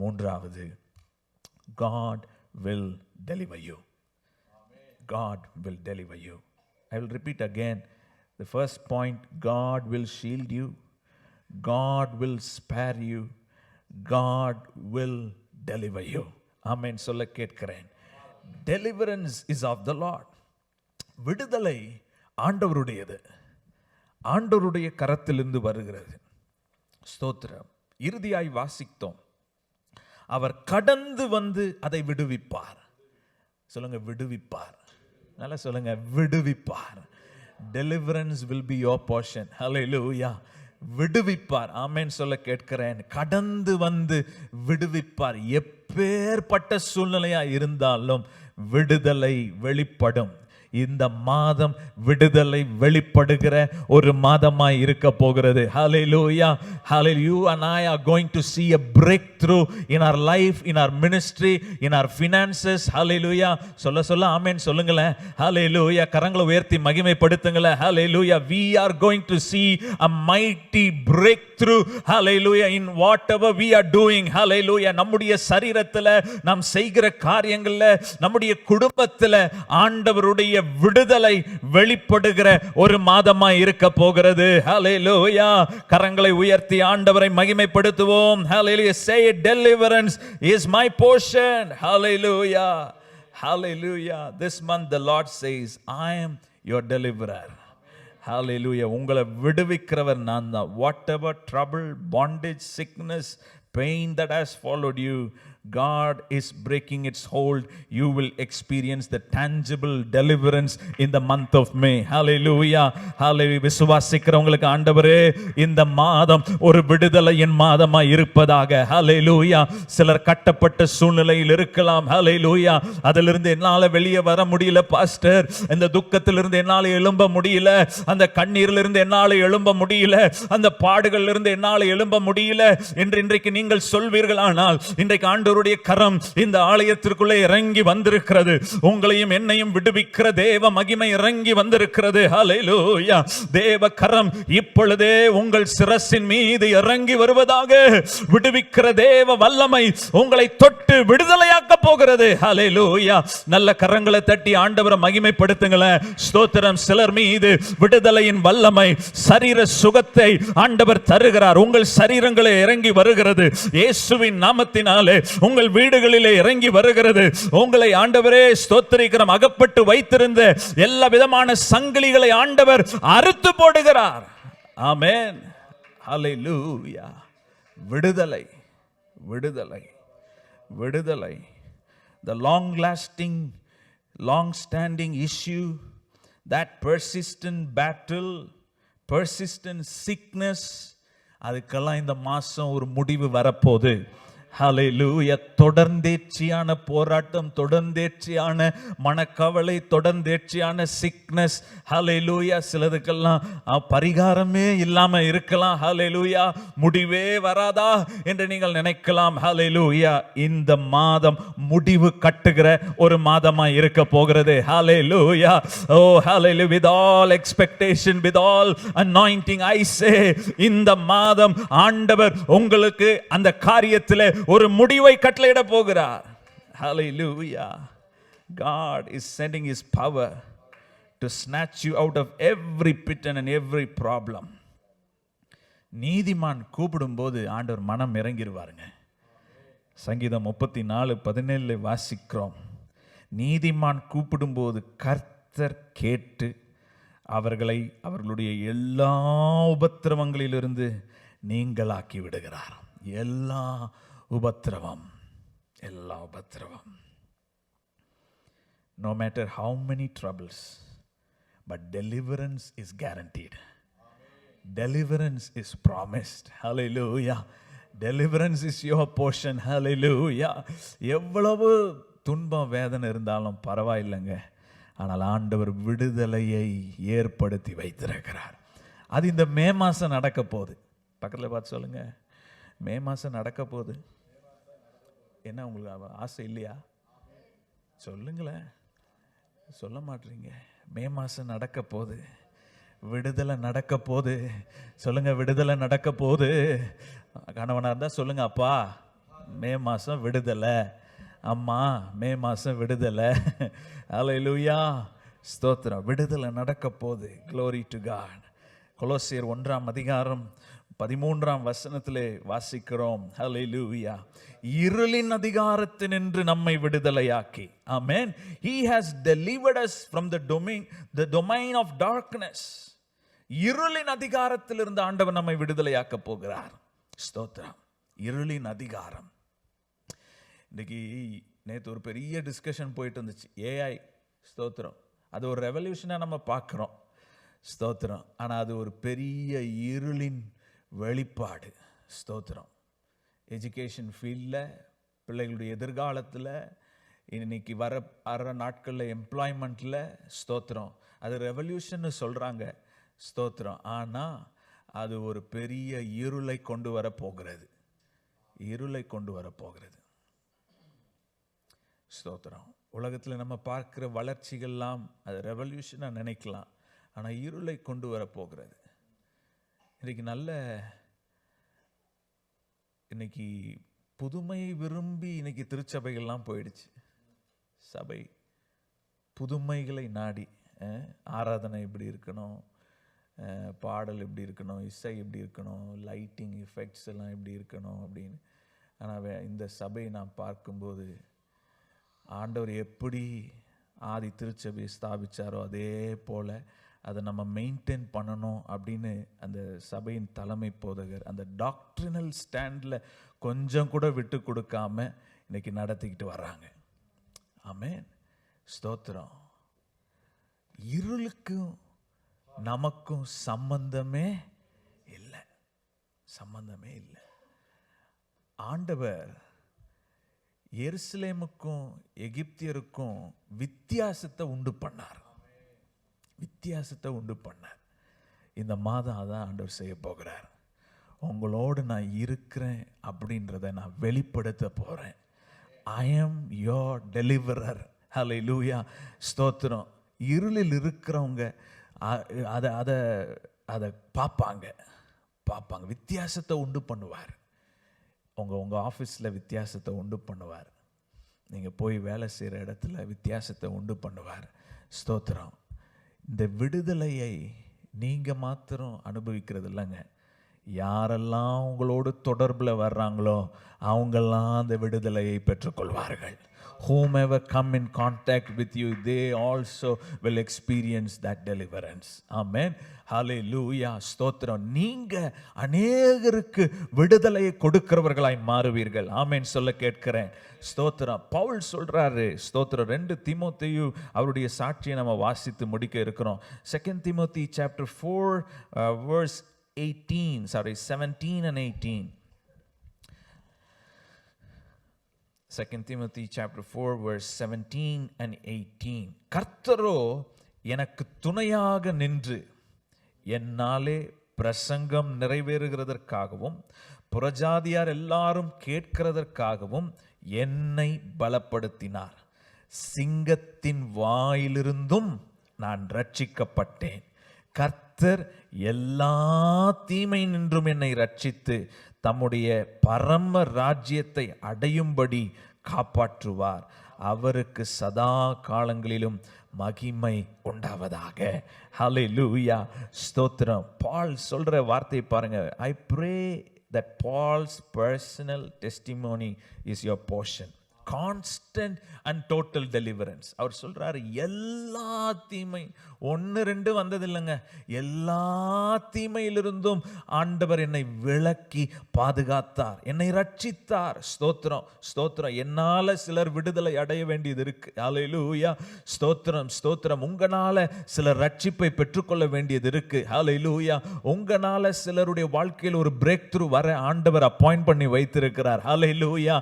A: மூன்றாவது, God will deliver you. God will deliver you. I will repeat again. The first point, God will shield you, God will spare you, God will deliver you. Amen. சொல்ல கேட்கிறேன். Deliverance is of the Lord. விடுதலை ஆண்டவருடையது, ஆண்டவருடைய கரத்திலிருந்து வருகிறது. ஸ்தோத்திரம். இறுதியாய் வாசித்தோம், அவர் கடந்து வந்து அதை விடுவிப்பார். சொல்லுங்க, விடுவிப்பார். நல்லா சொல்லுங்க, விடுவிப்பார். Deliverance will be your portion. Hallelujah. விடுவிப்பார். ஆமென் சொல்ல கேட்கிறேன். கடந்து வந்து விடுவிப்பார். எப்பேற்பட்ட சூழ்நிலையா இருந்தாலும் விடுதலை வெளிப்படும். இந்த மாதம் விடுதலை வெளிப்படுகிற ஒரு மாதமாய் இருக்க போகிறது. Hallelujah. Hallelujah. You and I are going to see a breakthrough in our life, in our ministry, in our finances. Hallelujah. சொல்ல ஆமென் சொல்லுங்களேன். Hallelujah. கரங்களை உயர்த்தி மகிமைப்படுத்துங்களேன். Hallelujah. We are going to see a mighty breakthrough. Hallelujah. In whatever we are doing. Hallelujah. நம்முடைய சரீரத்தில் நாம் செய்கிற காரியங்கள்ல, நம்முடைய குடும்பத்தில் ஆண்டவருடைய விடுதலை வெளிப்படுகிற ஒரு மாதமாய் இருக்க போகிறது. ஹல்லேலூயா. கரங்களை உயர்த்தி ஆண்டவரை மகிமைப்படுத்துவோம். ஹல்லேலூயா. Say it, deliverance is my portion. Hallelujah. Hallelujah. This month the Lord says, I am your deliverer. Hallelujah. உங்களை விடுவிக்கிறவர் நான் தான். Whatever trouble, bondage, sickness, pain that has followed you, God is breaking its hold. You will experience the tangible deliverance in the month of May. Hallelujah. Hallelujah. விசுவாசிக்கிறவங்களுக்கு ஆண்டவரே இந்த மாதம் ஒரு விடுதலையின் மாதமாய் இருப்பதாக. Hallelujah. சிலர் கட்டப்பட்ட சூழ்நிலையில் இருக்கலாம். Hallelujah. அதிலிருந்து என்னால வெளியே வர முடியல பாஸ்டர், இந்த துக்கத்திலிருந்து என்னால எழும்ப முடியல, அந்த கண்ணீரிலிருந்து என்னால எழும்ப முடியல, அந்த பாடுகளிலிருந்து என்னால எழும்ப முடியல என்று இன்றைக்கு நீங்கள் சொல்வீர்களானால், இன்றைக்கு ஆண்டவருடைய கரம் இந்த ஆலயத்திற்குள்ளே இறங்கி வந்திருக்கிறது. உங்களையும் என்னையும் விடுவிக்கிற தேவ மகிமை இறங்கி வந்திருக்கிறது. ஹல்லேலூயா. தேவ கரம் இப்பொழுதே உங்கள் சிரசின் மீது இறங்கி வருவதாக. விடுவிக்கிற தேவ வல்லமை உங்களை தொட்டு விடுதலையாக்க போகிறது. ஹல்லேலூயா. நல்ல கரங்களை தட்டி ஆண்டவரை மகிமைப்படுத்துங்களேன். ஸ்தோத்திரம். சிலர் மீது விடுதலையின் வல்லமை, சரீர சுகத்தை ஆண்டவர் தருகிறார். உங்கள் சரீரங்களை இறங்கி வருகிறது. இயேசுவின் நாமத்தினாலே உங்கள் வீடுகளிலே இறங்கி வருகிறது. உங்களை ஆண்டவரே ஸ்தோத்திரிக்கிறோம், அகப்பட்டு வைத்திருந்த எல்லா விதமான சங்கிலிகளை ஆண்டவர் அறுத்து போடுகிறார். ஆமென். ஹல்லேலூயா. விடுதலை, விடுதலை, விடுதலை. The long lasting, long standing issue, that persistent battle, persistent sickness, அதுக்கெல்லாம் இந்த மாசம் ஒரு முடிவு வரப்போகுது. ஹல்லேலூயா. தொடர்ந்தேர்ச்சியான போராட்டம், தொடர்ந்தேர்ச்சியான மனக்கவலை, தொடர்ந்தேர்ச்சியான சிக்னஸ். ஹல்லேலூயா. சிலதுக்கெல்லாம் பரிகாரமே இல்லாம இருக்கலாம். ஹல்லேலூயா. முடிவே வராதா என்று நீங்கள் நினைக்கலாம். ஹல்லேலூயா. இந்த மாதம் முடிவு கட்டுகிற ஒரு மாதமாய் இருக்க போகிறது. ஹல்லேலூயா. ஓ ஹல்லேலூயா. With all expectation, with all anointing, I say, இந்த மாதம் ஆண்டவர் உங்களுக்கு அந்த காரியத்திலே ஒரு முடிவை கட்டளையிட போகிறார். Hallelujah. God is sending his power to snatch you out of every pit and every problem. நீதிமான் கூப்பிடும்போது ஆண்டவர் மனம் இறங்கிடுவாருங்க. சங்கீதம் 34:17 வாசிக்கிறோம். நீதிமான் கூப்பிடும்போது கர்த்தர் கேட்டு அவர்களை அவர்களுடைய எல்லா உபத்திரவங்களிலிருந்து நீங்களாக்கி விடுகிறார். எல்லா உபத்திரவம், எல்லா உபத்திரவம். No matter how many troubles, but deliverance is guaranteed. Deliverance is promised. Hallelujah. Deliverance is your portion. Hallelujah. எவ்வளவு துன்பம் வேதனை இருந்தாலும் பரவாயில்லைங்க, ஆனால் ஆண்டவர் விடுதலையை ஏற்படுத்தி வைத்திருக்கிறார். அது இந்த மே மாசம் நடக்க போகுது. பக்கத்தில் பார்த்து சொல்லுங்க, மே மாசம் நடக்க போகுது. என்ன உங்களுக்கு ஆசை இல்லையா? சொல்லுங்களேன். சொல்ல மாட்டீங்க. மே மாசம் நடக்க போகுது, விடுதலை நடக்க போகுது. சொல்லுங்க, விடுதலை நடக்க போகுது. கணவனாக இருந்தால் சொல்லுங்க, அப்பா மே மாசம் விடுதலை, அம்மா மே மாசம் விடுதலை. ஹல்லேலூயா. ஸ்தோத்திரம். விடுதலை நடக்க போகுது. Glory to God. கொலோசியர் 1:13 வாசிக்கிறோம். ஹல்லேலூயா. இருளின் அதிகாரத்தினின்று நம்மை விடுதலையாக்கி. ஆமென். He has delivered us from the domain of darkness. இருளின் அதிகாரத்திலிருந்து ஆண்டவர் நம்மை விடுதலையாக்க போகிறார். ஸ்தோத்திரம். இருளின் அதிகாரம். இன்னைக்கு நேற்று ஒரு பெரிய டிஸ்கஷன் போயிட்டு இருந்துச்சு. ஏஐ. ஸ்தோத்திரம். அது ஒரு ரெவல்யூஷனாக நம்ம பார்க்குறோம். ஸ்தோத்திரம். ஆனால் அது ஒரு பெரிய இருளின் வெளிப்பாடு. ஸ்தோத்திரம். எஜுகேஷன் ஃபீல்டில், பிள்ளைகளுடைய எதிர்காலத்தில், இன்னைக்கு வர நாட்களில் எம்ப்ளாய்மெண்ட்டில். ஸ்தோத்திரம். அது ரெவல்யூஷன் சொல்கிறாங்க. ஸ்தோத்திரம். ஆனால் அது ஒரு பெரிய இருளை கொண்டு வர போகிறது. இருளை கொண்டு வர போகிறது. ஸ்தோத்திரம். உலகத்தில் நம்ம பார்க்கிற வளர்ச்சிகள்லாம் அது ரெவல்யூஷனாக நினைக்கலாம், ஆனால் இருளை கொண்டு வர போகிறது. இன்னைக்கு புதுமையை விரும்பி இன்னைக்கு திருச்சபைகள்லாம் போயிடுச்சு. சபை புதுமைகளை நாடி, ஆராதனை இப்படி இருக்கணும், பாடல் இப்படி இருக்கணும், இசை இப்படி இருக்கணும், லைட்டிங் எஃபெக்ட்ஸ் எல்லாம் இப்படி இருக்கணும் அப்படின்னு. ஆனால் இந்த சபையை நான் பார்க்கும்போது ஆண்டவர் எப்படி ஆதி திருச்சபையை ஸ்தாபிச்சாரோ அதே போல் அதை நம்ம மெயின்டைன் பண்ணணும் அப்படின்னு அந்த சபையின் தலைமை போதகர் அந்த டாக்ட்ரினல் ஸ்டாண்டில் கொஞ்சம் கூட விட்டு கொடுக்காம இன்னைக்கு நடத்திக்கிட்டு வர்றாங்க. ஆமென், ஸ்தோத்திரம். இருளுக்கும் நமக்கும் சம்பந்தமே இல்லை, சம்பந்தமே இல்லை. ஆண்டவர் எருசலேமுக்கும் எகிப்தியருக்கும் வித்தியாசத்தை உண்டு பண்ணார், வித்தியாசத்தை உண்டு பண்ணார். இந்த மாதம் அதான் ஆண்டவர் செய்ய போகிறார். உங்களோடு நான் இருக்கிறேன் அப்படின்றத நான் வெளிப்படுத்த போகிறேன். ஐ ஆம் யோர் டெலிவரர். ஹல்லேலூயா, ஸ்தோத்திரம். இருளில் இருக்கிறவங்க அதை அதை அதை பார்ப்பாங்க, வித்தியாசத்தை உண்டு பண்ணுவார். உங்கள் ஆஃபீஸில் வித்தியாசத்தை உண்டு பண்ணுவார். நீங்கள் போய் வேலை செய்கிற இடத்துல வித்தியாசத்தை உண்டு பண்ணுவார். ஸ்தோத்திரம். இந்த விடுதலையை நீங்கள் மாத்திரம் அனுபவிக்கிறது இல்லைங்க, யாரெல்லாம் உங்களோடு தொடர்பில் வர்றாங்களோ அவங்கெல்லாம் அந்த விடுதலையை பெற்றுக்கொள்வார்கள். Whomever come in contact with you, they also will experience that deliverance. Amen. Hallelujah. ஸ்தோத்திரம். நீங்க அநேகருக்கு விடுதலையை கொடுக்கிறவர்களாய் மாறுவீர்கள். ஆமென் சொல்ல கேட்கிறேன். ஸ்தோத்திரம். பவுல் சொல்றாரு, ஸ்தோத்திரம். 2 தீமோத்தேயு அவருடைய சாட்சியை நம்ம வாசித்து முடிக்க இருக்கிறோம். 2 Timothy chapter 4 verse 17 and 18. 2 Timothy chapter 4 verse 17 and 18. கர்த்தரோ எனக்கு துணையாக நின்று என்னாலே பிரசங்கம் நிறைவேறுகிறதற்காகவும் புறஜாதியார் எல்லாரும் கேட்கிறதற்காகவும் என்னை பலப்படுத்தினார். சிங்கத்தின் வாயிலிருந்தும் நான் ரட்சிக்கப்பட்டேன். கர்த்தர் எல்லா தீமை நின்றும் என்னை ரட்சித்து தம்முடைய பரம ராஜ்யத்தை அடையும்படி காப்பாற்றுவார். அவருக்கு சதா காலங்களிலும் மகிமை உண்டாவதாக. ஹல்லேலூயா, ஸ்தோத்திரம். பால் சொல்ற வார்த்தை பாருங்க. I pray that Paul's personal testimony is your portion. Constant and total deliverance. அவர் சொல்றாரு, எல்லா தீமை 1-2 வந்தது இல்லைங்க, எல்லா தீமையிலிருந்தும் ஆண்டவர் என்னை விலக்கி பாதுகாத்தார், என்னை ரட்சித்தார். ஸ்தோத்திரம், ஸ்தோத்திரம். என்னால சிலர் விடுதலை அடைய வேண்டியது இருக்கு. ஹல்லேலூயா, ஸ்தோத்திரம், ஸ்தோத்திரம். உங்களால சிலர் ரட்சிப்பை பெற்றுக்கொள்ள வேண்டியது இருக்கு. ஹல்லேலூயா. உங்களால சிலருடைய வாழ்க்கையில் ஒரு பிரேக் த்ரூ வர ஆண்டவர் அப்பாயிண்ட் பண்ணி வைத்திருக்கிறார். ஹல்லேலூயா.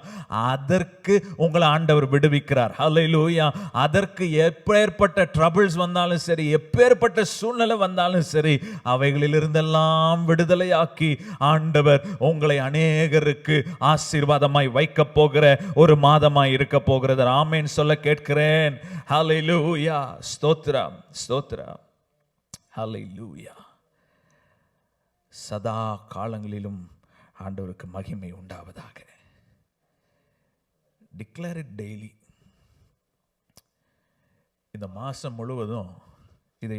A: அதற்கு உங்களை ஆண்டவர் விடுவிக்கிறார். ஹல்லேலூயா. அதற்கு எப்பேற்பட்ட ட்ரபிள்ஸ் வந்தாலும் சரி, எப்பேற்பட்ட சூழ்நிலை வந்தாலும் சரி, அவைகளில் இருந்தெல்லாம் விடுதலையாக்கி ஆண்டவர் உங்களை அநேகருக்கு ஆசீர்வாதமாய் வைக்க போகிற ஒரு மாதமாய் இருக்க போகிறது. ஆமென் சொல்ல கேட்கிறேன். ஹல்லேலூயா, ஸ்தோத்திரம், ஸ்தோத்திரம். ஹல்லேலூயா. சதா காலங்களிலும் ஆண்டவருக்கு மகிமை உண்டாவதாக. Declare it daily. இந்த மாதம் முழுவதும் இதை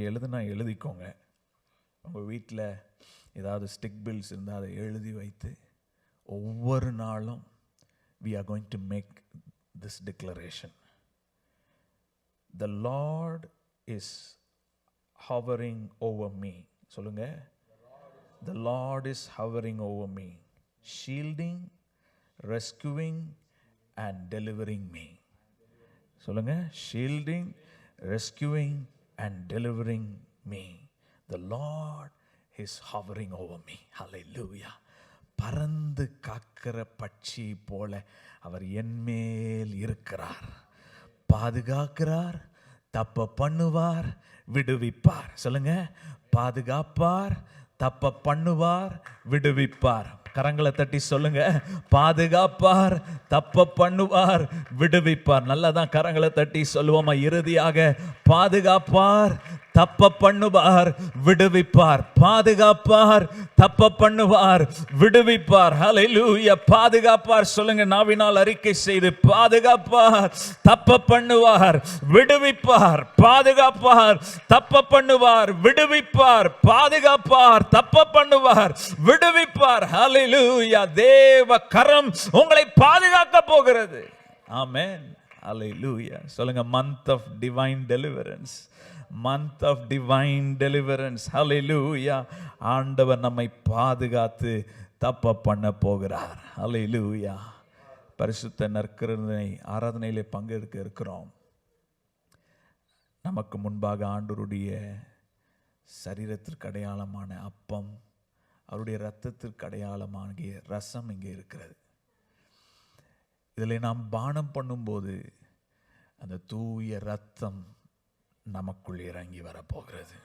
A: எழுதிக்கோங்க. உங்கள் வீட்டில் ஏதாவது ஸ்டிக் பில்ஸ் இருந்தால் அதை எழுதி வைத்து ஒவ்வொரு நாளும் we are going to make this declaration. The Lord is hovering over me. சொல்லுங்க. The Lord is hovering over me, shielding, rescuing and delivering me. சொல்லுங்க. Shielding, rescuing and delivering me. The Lord is hovering over me. Hallelujah. பறந்து காக்கிற பட்சி போல அவர் என்மேல் இருக்கிறார். பாதுகாக்கிறார், தப்ப பண்ணுவார், விடுவிப்பார். சொல்லுங்க. பாதுகாப்பார், தப்ப பண்ணுவார், விடுவிப்பார். கரங்களை தட்டி சொல்லுங்க. பாதுகாப்பார், தப்ப பண்ணுவார், விடுவிப்பார். நல்லதான் கரங்களை தட்டி சொல்லுவோமா? இறுதியாக பாதுகாப்பார், தப்ப பண்ணுவார், விடுவிப்பார். பாதுகாப்பார், தப்ப பண்ணுவார், விடுவிப்பார். ஹல்லேலூயா. பாதுகாப்பார். சொல்லுங்க. நாவினால் அறிக்கை செய்து பாதுகாப்பார், தப்ப பண்ணுவார், விடுவிப்பார். பாதுகாப்பார், தப்ப பண்ணுவார், விடுவிப்பார். பாதுகாப்பார், தப்ப பண்ணுவார், விடுவிப்பார். ஹல்லேலூயா. தேவ கரம் உங்களை பாதுகாக்க போகிறது. ஆமென். ஹல்லேலூயா. சொல்லுங்க. month of divine deliverance, month of divine deliverance. Hallelujah. ஆண்டவர் நம்மை பாதுகாத்து தப்ப பண்ண போகிறார். Hallelujah. பரிசுத்த நற்கருணை ஆராதனையிலே பங்கெடுக்க இருக்கிறோம். நமக்கு முன்பாக ஆண்டவருடைய சரீரத்திற்கு அடையாளமான அப்பம், அவருடைய இரத்தத்திற்கு அடையாளமாகிய ரசம் இங்கே இருக்கிறது. இதில் நாம் பானம் பண்ணும்போது அந்த தூய ரத்தம் நமக்குள் இறங்கி வரப்போகிறது.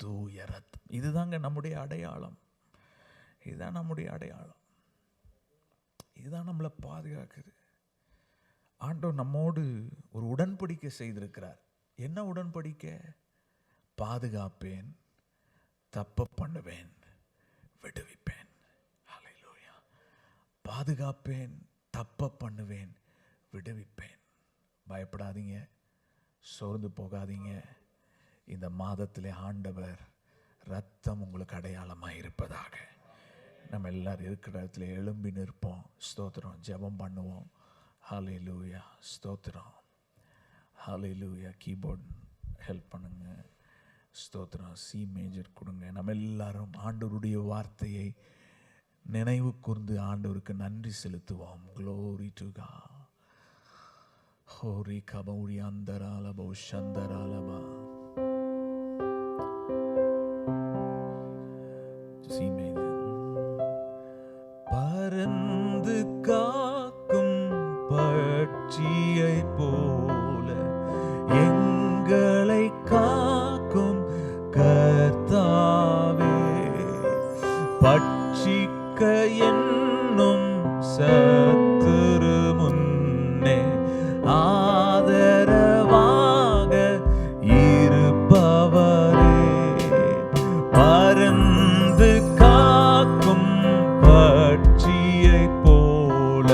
A: தூய ரத்தம், இதுதாங்க நம்முடைய அடையாளம். இதுதான் நம்முடைய அடையாளம். இதுதான் நம்மளை பாதுகாக்குது. ஆண்டவர் நம்மோடு ஒரு உடன்படிக்கை செய்திருக்கிறார். என்ன உடன்படிக்கை? பாதுகாப்பேன், தப்ப பண்ணுவேன், விடுவிப்பேன். ஹல்லேலூயா. பாதுகாப்பேன், தப்ப பண்ணுவேன், விடுவிப்பேன். பயப்படாதீங்க, சோர்ந்து போகாதீங்க. இந்த மாதத்திலே ஆண்டவர் ரத்தம் உங்களுக்கு அடையாளமாக இருப்பதாக. நம்ம எல்லாரும் இருக்கிற இடத்துல எழும்பி நிற்போம். ஸ்தோத்திரம். ஜெபம் பண்ணுவோம். ஹல்லேலூயா. ஸ்தோத்திரம். ஹல்லேலூயா. கீபோர்ட் ஹெல்ப் பண்ணுங்க. ஸ்தோத்திரம். சி மேஜர் கொடுங்க. நம்ம எல்லாரும் ஆண்டவருடைய வார்த்தையை நினைவு கூர்ந்து ஆண்டவருக்கு நன்றி செலுத்துவோம். Glory to God. ஹோரி கபௌரி அந்தராலபோ சந்தராலபா. C major. பரந்து காக்கும் பட்சியை போல எங்களை காக்கும் கர்த்தாவே, பட்சிக்க என்னும் சத்துரு முன்னே ஆதரவாக இருப்பவரே, பரந்து காக்கும் பட்சியை போல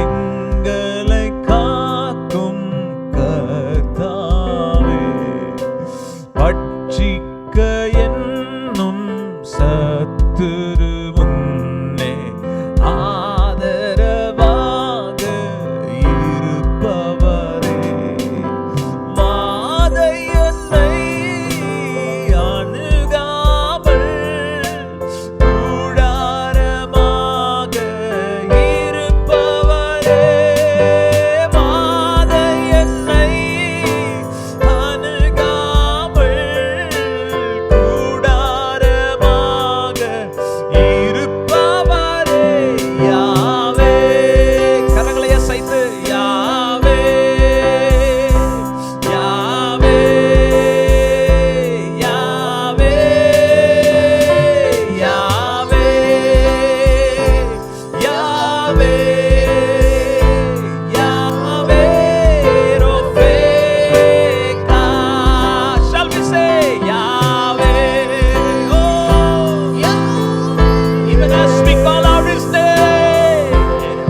A: எங்களை காக்கும் கர்த்தாவே, பட்சிக்க என்னும் சத்துரு முன்னே ஆதரவாக இருப்பவரே, வாதை என்னை அணுகாமல் கூடாரமாக இருப்பவரே, வாதை என்னை அணுகாமல் கூடாரமாக இருப்பவரே, யாவே. கரங்களை அசைத்து யாவே, யாவே, யாவே, யாவே, யாவே, யாவே, ரோஃபேகா. Shall we say Yahweh? Oh, Yahweh. Even as we call out His name,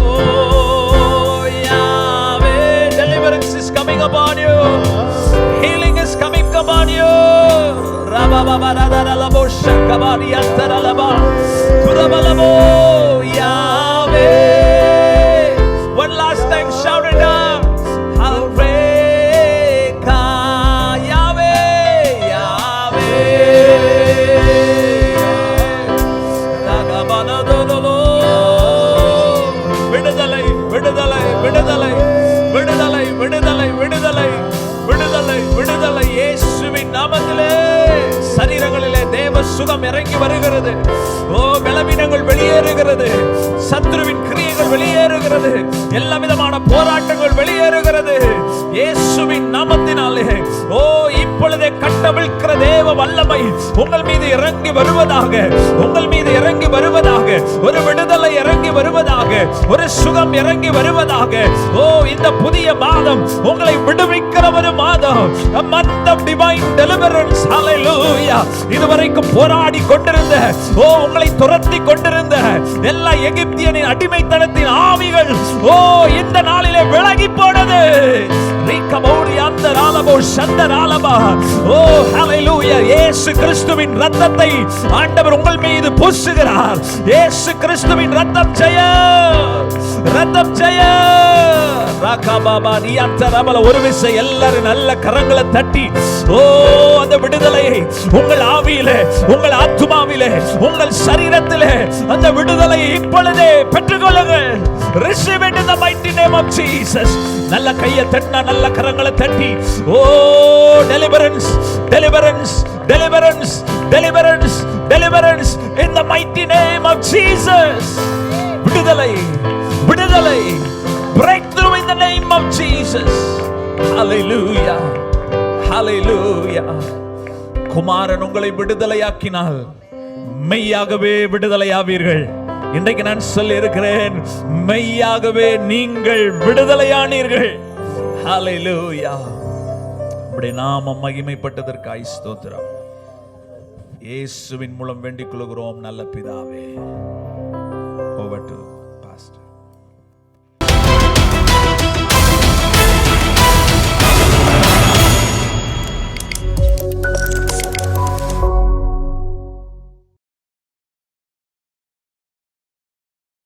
A: oh Yahweh, deliverance is coming upon you. Healing is coming upon you. Rabababaradalabo shakabari antaralaba kurabalabo Yahweh. One last time, shout it out. Halbreka Yahweh, Yahweh. Ragabaladolo. விடுதலை, விடுதலை, விடுதலை, விடுதலை, விடுதலை, விடுதலை, விடுதலை, விடுதலை. இயேசுவின் நாமத்திலே சரீரங்களிலே தேவ சுகம் இறங்கி வருகிறது. ஓ, பலவீனங்கள் வெளியேறுகிறது, சத்துருவின் கிரியைகள் வெளியேறுகிறது, எல்லா விதமான போராட்டங்கள் வெளியேறுகிறது இயேசுவின் நாமத்தினாலே. ஓ, இப்பொழுதே கட்டவிழ்க்கிற தேவ வல்லமை உங்கள் மீது இறங்கி வருவதாக, உங்கள் மீது இறங்கி வருவதாக, ஒரு விடுதலை இறங்கி வருவதாக, ஒரு சுகம் இறங்கி வருவதாக. ஓ, இந்த புதிய மாதம் உங்களை விடுவிக்கிற ஒரு மாதம். A month of divine deliverance. Hallelujah. இதுவரைக்கும் போராடி கொண்டிருந்த, ஓ, உங்களை துரத்தி கொண்டிருந்த எல்லா எகிப்தியனின் அடிமைத்தனத்தின் ஆவிகள், ஓ, இந்த நாளிலே விலகி போனது. ஓ, ஹல்லேலூயா. இயேசு கிறிஸ்துவின் இரத்தத்தை ஆண்டவர் உங்கள் மீது பூசுகிறார். இயேசு கிறிஸ்துவின் இரத்தம் ஜெயம், இரத்தம் ஜெயம். ஒரு விசை எல்லாரும் நல்ல கரங்களை தட்டி அந்த விடுதலையை உங்கள் ஆவியிலே, உங்கள் ஆத்துமாவிலே, உங்கள் சரீரத்திலே அந்த விடுதலையை இப்பொழுதே பெற்றுக்கொள்ளுங்கள். Receive it in the mighty name of Jesus. நல்ல கையை தட்டினா, நல்ல கரங்களை தட்டி deliverance, deliverance, deliverance, deliverance, deliverance in the mighty name of Jesus. விடுதலை, விடுதலை, breakthrough in the name of Jesus. Hallelujah, hallelujah. குமாரன் உங்களை விடுதலையாக்கினால் மெய்யாகவே விடுதலையாவீர்கள். இன்றைக்கு நான் சொல்லி இருக்கிறேன், மெய்யாகவே நீங்கள் விடுதலையானீர்கள். ஹல்லேலூயா. உம்முடைய நாமம் மகிமைப்பட்டதற்காய் ஸ்தோத்திரம். இயேசுவின் மூலம் வேண்டிக் கொள்கிறோம் நல்ல பிதாவே. Over to